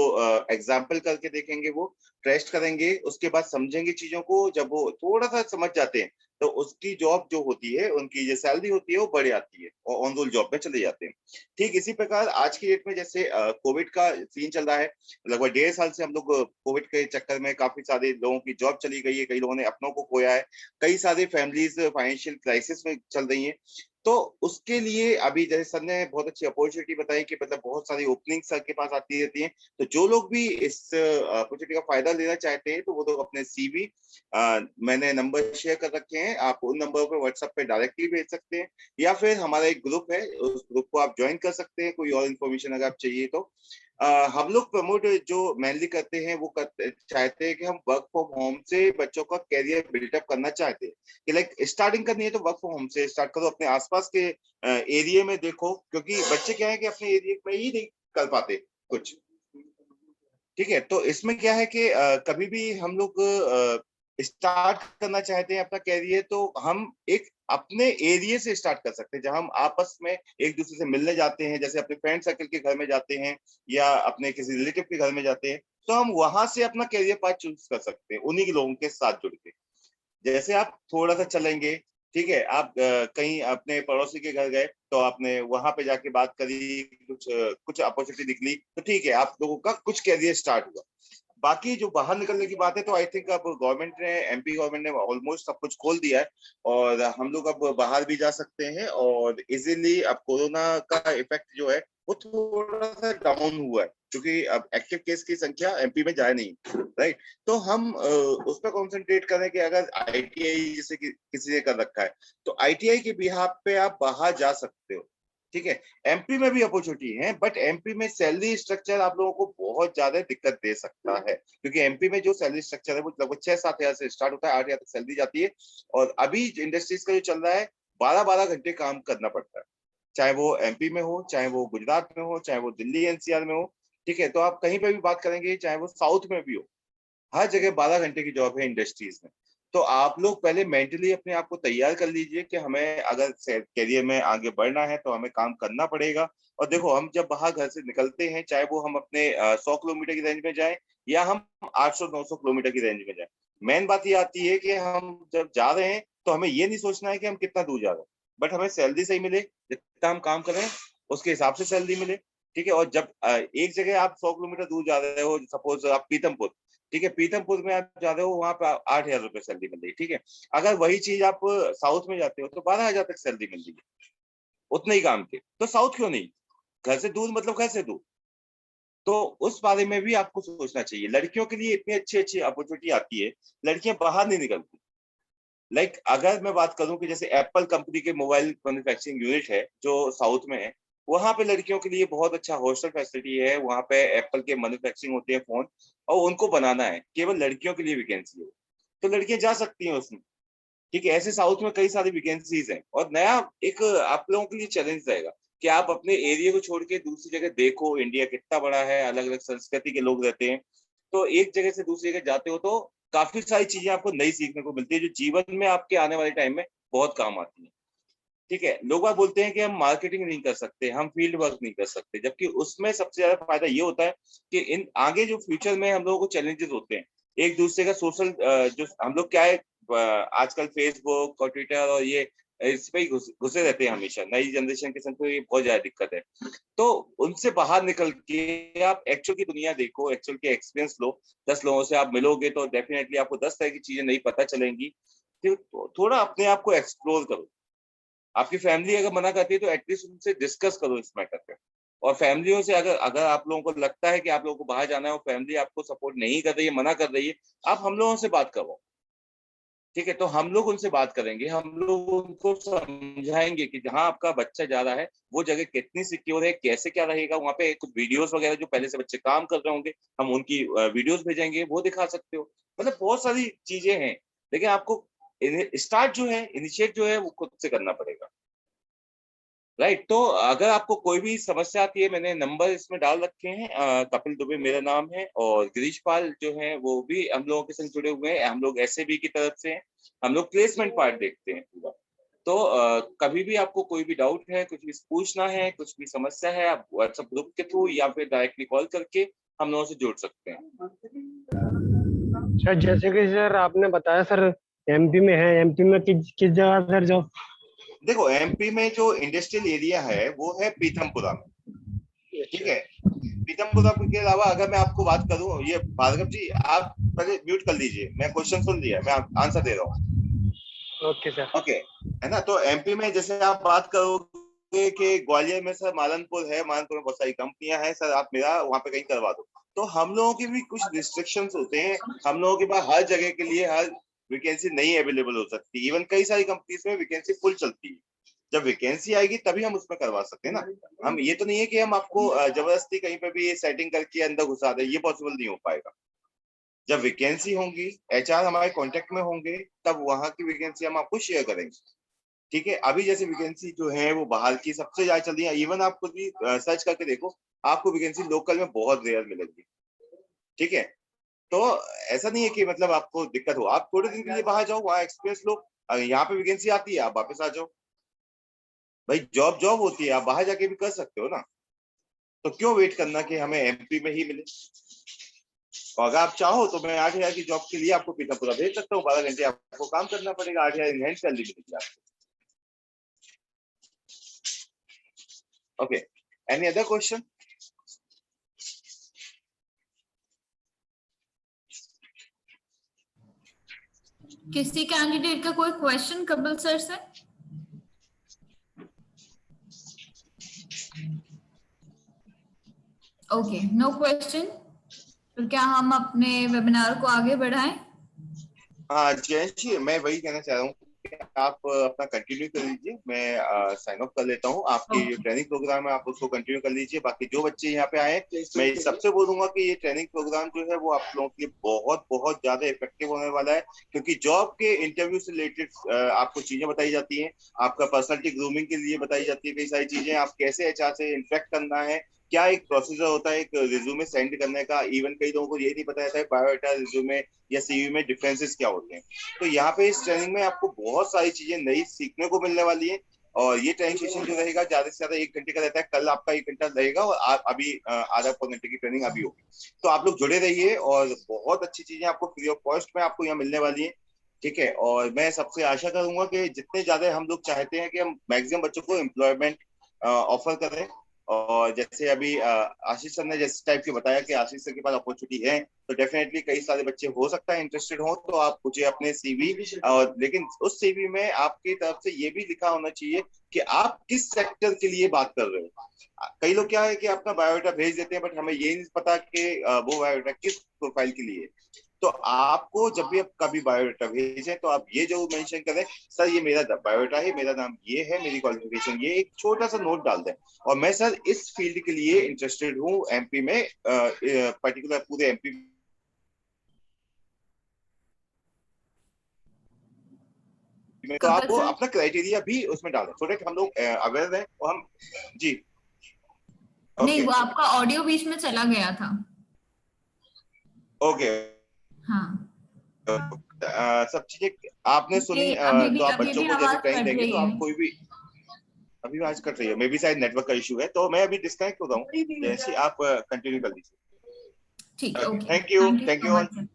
एग्जाम्पल करके देखेंगे, वो टेस्ट करेंगे, उसके बाद समझेंगे चीजों को। जब वो थोड़ा सा समझ जाते हैं तो उसकी जॉब जो होती है, उनकी जो सैलरी होती है वो बढ़ जाती है और ऑन रोल जॉब में चले जाते हैं। ठीक इसी प्रकार आज की डेट में जैसे कोविड का सीन चल रहा है, लगभग 1.5 साल से हम लोग कोविड के चक्कर में काफी सारे लोगों की जॉब चली गई है, कई लोगों ने अपनों को खोया है, कई सारे फैमिलीज फाइनेंशियल क्राइसिस में चल रही हैं। तो उसके लिए अभी जैसे सर ने बहुत अच्छी अपॉर्चुनिटी बताई कि मतलब बहुत सारी ओपनिंग सर के पास आती रहती हैं, तो जो लोग भी इस अपॉर्चुनिटी का फायदा लेना चाहते हैं तो वो लोग अपने सीवी, मैंने नंबर शेयर कर रखे हैं, आप उन नंबर पे व्हाट्सएप पे डायरेक्टली भेज सकते हैं, या फिर हमारा एक ग्रुप है, उस ग्रुप को आप ज्वाइन कर सकते हैं। कोई और इन्फॉर्मेशन अगर आप चाहिए तो हम लोग प्रमोट जो मेनली करते हैं वो चाहते हैं कि हम वर्क फ्रॉम होम से बच्चों का कैरियर बिल्डअप करना चाहते हैं कि लाइक स्टार्टिंग करनी है तो वर्क फ्रॉम होम से स्टार्ट करो, अपने आसपास के एरिया में देखो, क्योंकि बच्चे क्या है कि अपने एरिया में ही नहीं कर पाते कुछ, ठीक है। तो इसमें क्या है कि कभी भी हम लोग स्टार्ट करना चाहते हैं अपना कैरियर, तो हम एक अपने एरिया से स्टार्ट कर सकते हैं, जहां हम आपस में एक दूसरे से मिलने जाते हैं, जैसे अपने फ्रेंड सर्कल के घर में जाते हैं या अपने किसी रिलेटिव के घर में जाते हैं, तो हम वहां से अपना कैरियर पाथ चूज कर सकते हैं उन्हीं के लोगों के साथ जुड़ के। जैसे आप थोड़ा सा चलेंगे, ठीक है, आप कहीं अपने पड़ोसी के घर गए तो आपने वहां पे जाके बात करी, कुछ अपॉर्चुनिटी दिखली, तो ठीक है, आप लोगों का कुछ कैरियर स्टार्ट हुआ। बाकी जो बाहर निकलने की बात है तो आई थिंक अब गवर्नमेंट ने, एमपी गवर्नमेंट ने ऑलमोस्ट सब कुछ खोल दिया है और हम लोग अब बाहर भी जा सकते हैं और इजीली। अब कोरोना का इफेक्ट जो है वो थोड़ा सा डाउन हुआ है क्योंकि अब एक्टिव केस की संख्या एमपी में जाए नहीं, राइट। तो हम उस पर कॉन्सेंट्रेट करें कि अगर आईटीआई जैसे किसी ने कर रखा है तो आईटीआई के बिहाफ पे आप बाहर जा सकते हो, ठीक है। एमपी में भी अपॉर्चुनिटी है, बट एमपी में सैलरी स्ट्रक्चर आप लोगों को बहुत ज्यादा दिक्कत दे सकता है, क्योंकि एमपी में जो सैलरी स्ट्रक्चर है वो लगभग 6-7 हजार से स्टार्ट होता है, 8 हजार तक सैलरी जाती है, और अभी इंडस्ट्रीज का जो चल रहा है 12-12 घंटे काम करना पड़ता है, चाहे वो एमपी में हो, चाहे वो गुजरात में हो, चाहे वो दिल्ली एनसीआर में हो, ठीक है। तो आप कहीं पे भी बात करेंगे, चाहे वो साउथ में भी हो, हर जगह 12 घंटे की जॉब है इंडस्ट्रीज में। तो आप लोग पहले मेंटली अपने आप को तैयार कर लीजिए कि हमें अगर करियर में आगे बढ़ना है तो हमें काम करना पड़ेगा। और देखो, हम जब बाहर घर से निकलते हैं, चाहे वो हम अपने 100 किलोमीटर की रेंज में जाएं या हम 800-900 किलोमीटर की रेंज में जाएं, मेन बात ये आती है कि हम जब जा रहे हैं तो हमें ये नहीं सोचना है कि हम कितना दूर जा रहे हैं, बट हमें सैलरी सही मिले, जितना हम काम करें उसके हिसाब से सैलरी मिले, ठीक है। और जब एक जगह आप 100 किलोमीटर दूर जा रहे हो, सपोज आप पीतमपुर, ठीक है, पीतमपुर में आप जा रहे हो, वहां पे 8,000 रुपए सैलरी मिल रही है, ठीक है। अगर वही चीज आप साउथ में जाते हो तो 12,000 तक सैलरी मिल रही है उतने ही काम के। तो साउथ क्यों नहीं? घर से दूर मतलब घर से दूर। तो उस बारे में भी आपको सोचना चाहिए। लड़कियों के लिए इतनी अच्छी अच्छी अपॉर्चुनिटी आती है, लड़कियां बाहर नहीं निकलती। लाइक अगर मैं बात करूं कि जैसे एप्पल कंपनी के मोबाइल मैन्युफैक्चरिंग यूनिट है जो साउथ में है, वहां पे लड़कियों के लिए बहुत अच्छा हॉस्टल फैसिलिटी है। वहां पे एप्पल के मैन्युफैक्चरिंग होते हैं फोन, और उनको बनाना है, केवल लड़कियों के लिए वैकेंसी है, तो लड़कियां जा सकती हैं उसमें, ठीक है। ऐसे साउथ में कई सारी वैकेंसीज हैं। और नया एक आप लोगों के लिए चैलेंज रहेगा कि आप अपने एरिया को छोड़ के दूसरी जगह देखो, इंडिया कितना बड़ा है, अलग अलग संस्कृति के लोग रहते हैं। तो एक जगह से दूसरी जगह जाते हो तो काफी सारी चीजें आपको नई सीखने को मिलती है, जो जीवन में आपके आने वाले टाइम में बहुत काम आती है, ठीक है। लोग बाग बोलते हैं कि हम मार्केटिंग नहीं कर सकते, हम फील्ड वर्क नहीं कर सकते, जबकि उसमें सबसे ज्यादा फायदा ये होता है कि इन आगे जो फ्यूचर में हम लोगों को चैलेंजेस होते हैं, एक दूसरे का सोशल, जो हम लोग क्या है, आजकल फेसबुक और ट्विटर और ये इस पे ही घुसे रहते हैं हमेशा। नई जनरेशन के संग तो ये बहुत ज्यादा दिक्कत है। तो उनसे बाहर निकल के आप एक्चुअल की दुनिया देखो, एक्चुअल के एक्सपीरियंस लो। 10 लोगों से आप मिलोगे तो डेफिनेटली आपको 10 तरह की चीजें नहीं पता चलेंगी। फिर थोड़ा अपने आप को एक्सप्लोर करो। आपकी फैमिली अगर मना करती है तो एटलीस्ट उनसे डिस्कस करो इस मैटर पे। और फैमिलियों से अगर अगर आप लोगों को लगता है कि आप लोगों को बाहर जाना है और फैमिली आपको सपोर्ट नहीं कर रही है, मना कर रही है, आप हम लोगों से बात करो, ठीक है। तो हम लोग उनसे बात करेंगे, हम लोग उनको समझाएंगे कि जहाँ आपका बच्चा जा रहा है वो जगह कितनी सिक्योर है, कैसे क्या रहेगा वहाँ पे। कुछ वीडियोस वगैरह जो पहले से बच्चे काम कर रहे होंगे, हम उनकी वीडियोस भेजेंगे, वो दिखा सकते हो। मतलब बहुत सारी चीजें हैं, लेकिन आपको स्टार्ट जो है, इनिशिएट जो है, वो खुद से करना पड़ेगा, राइट। तो अगर आपको कोई भी समस्या आती है, मैंने नंबर इसमें डाल रखे हैं। कपिल दुबे मेरा नाम है, और गिरीश पाल जो है वो भी हम लोगों के संग जुड़े हुए हैं। हम लोग SAB की तरफ से हैं, हम लोग प्लेसमेंट पार्ट देखते हैं पूरा। तो कभी भी आपको कोई भी डाउट है, कुछ भी पूछना है, कुछ भी समस्या है, आप व्हाट्सएप ग्रुप के थ्रू या फिर डायरेक्टली कॉल करके हम लोगों से जुड़ सकते हैं। सर जैसे कि सर आपने बताया सर MP में है, MP में किस जगह सर जॉब? देखो, MP में जो इंडस्ट्रियल एरिया है वो है पीतमपुरा में, ठीक है। पीतमपुरा के अलावा अगर मैं आपको बात करूं, ये भार्गव जी आप पहले म्यूट कर लीजिए, मैं क्वेश्चन सुन लिया, मैं आंसर दे रहा हूँ। Okay sir. ओके, है ना। तो MP में जैसे आप बात करोगे कि ग्वालियर में सर मालनपुर है, मालनपुर में बहुत सारी कंपनियां हैं, सर आप मेरा वहां पे कहीं करवा दो, तो हम लोगों के भी कुछ रिस्ट्रिक्शंस होते हैं। हम लोगों के पास हर जगह के लिए हर वैकेंसी नहीं अवेलेबल हो सकती। इवन कई सारी कंपनीज में वैकेंसी फुल चलती है। जब वैकेंसी आएगी तभी हम उसमें करवा सकते हैं ना। हम ये तो नहीं है कि हम आपको जबरदस्ती कहीं पे भी सेटिंग करके अंदर घुसा दे, ये पॉसिबल नहीं हो पाएगा। जब वैकेंसी होंगी, HR हमारे कांटेक्ट में होंगे, तब वहां की वैकेंसी हम आपको शेयर करेंगे, ठीक है। अभी जैसे वैकेंसी जो है वो बाहर की सबसे ज्यादा चल रही है। इवन आप खुद भी सर्च करके देखो, आपको वैकेंसी लोकल में बहुत रेयर मिलेगी, ठीक है। तो ऐसा नहीं है कि मतलब आपको दिक्कत हो, आप थोड़े दिन के लिए बाहर जाओ, वहाँ एक्सपीरियंस लो, यहाँ पे वैकेंसी आती है आप वापस आ जाओ। भाई जॉब जॉब होती है, आप बाहर जाके भी कर सकते हो ना। तो क्यों वेट करना कि हमें MP में ही मिले। और अगर आप चाहो तो मैं 8,000 की जॉब के लिए आपको पीतापुरा भेज सकता हूँ। 12 घंटे आपको काम करना पड़ेगा, 8,000 इन हैंड सैलरी मिलेगी आपको। Okay, any other question? किसी कैंडिडेट का कोई क्वेश्चन कपिल सर से? Okay, no question. तो क्या हम अपने वेबिनार को आगे बढ़ाएं? हाँ जयंत जी, मैं वही कहना चाह रहा हूँ कि आप अपना कंटिन्यू कर लीजिए, मैं साइन ऑफ कर लेता हूँ। आपकी जो ट्रेनिंग प्रोग्राम है आप उसको कंटिन्यू कर लीजिए। बाकी जो बच्चे यहाँ पे आए, मैं सबसे बोलूंगा कि ये ट्रेनिंग प्रोग्राम जो है वो आप लोगों के लिए बहुत बहुत ज्यादा इफेक्टिव होने वाला है, क्योंकि जॉब के इंटरव्यू से रिलेटेड आपको चीजें बताई जाती हैं, आपका पर्सनालिटी ग्रूमिंग के लिए बताई जाती है कई सारी चीजें, आप कैसे एचआर से इंटरेक्ट करना है, क्या एक प्रोसीजर होता है एक रिज्यूमे सेंड करने का। इवन कई लोगों को ये नहीं पता रहता है बायोडाटा रिज्यूमे या सीवी में डिफरेंसेस क्या होते हैं। तो यहाँ पे इस ट्रेनिंग में आपको बहुत सारी चीजें नई सीखने को मिलने वाली है। और ये ट्रेनिंग सेशन जो रहेगा ज्यादा से ज्यादा 1 घंटे का रहता है। कल आपका 1 घंटा रहेगा और अभी आधा पौन घंटे की ट्रेनिंग अभी होगी। तो आप लोग जुड़े रहिए और बहुत अच्छी चीजें आपको फ्री ऑफ कॉस्ट में आपको यहाँ मिलने वाली है। ठीक है, और मैं सबसे आशा करूंगा कि जितने ज्यादा हम लोग चाहते हैं कि हम मैक्सिमम बच्चों को एम्प्लॉयमेंट ऑफर करें। और जैसे अभी आशीष सर ने जिस टाइप के बताया कि आशीष सर के पास अपॉर्चुनिटी है, तो डेफिनेटली कई सारे बच्चे हो सकता है इंटरेस्टेड हो, तो आप मुझे अपने सीवी, और लेकिन उस सीवी में आपकी तरफ से ये भी लिखा होना चाहिए कि आप किस सेक्टर के लिए बात कर रहे हो। कई लोग क्या है कि अपना बायोडाटा भेज देते हैं, बट हमें ये नहीं पता कि वो बायोडाटा किस प्रोफाइल के लिए। तो आपको जब भी आप कभी बायोडाटा भेजें तो आप ये जरूर मेंशन करें, सर ये मेरा बायोडाटा है, मेरा नाम ये है, मेरी क्वालिफिकेशन ये, एक छोटा सा नोट डाल दें, और मैं सर इस फील्ड के लिए इंटरेस्टेड हूँ एमपी में, पर्टिकुलर पूरे एमपी में। तो आप वो अपना क्राइटेरिया भी उसमें डालें, सो दैट हम लोग अवेयर हैं और हम जी। नहीं, वो आपका ऑडियो बीच में चला गया था। ओके, हाँ, सब चीजें आपने सुनी, तो आप बच्चों को जैसे ट्रेनिंग देंगे तो आप कोई भी, अभी आज कट रही है, मे बी शायद नेटवर्क का इशू है, तो मैं अभी डिस्कनेक्ट हो रहा हूँ, जैसे आप कंटिन्यू कर लीजिए। ठीक है, ओके, थैंक यू ऑल।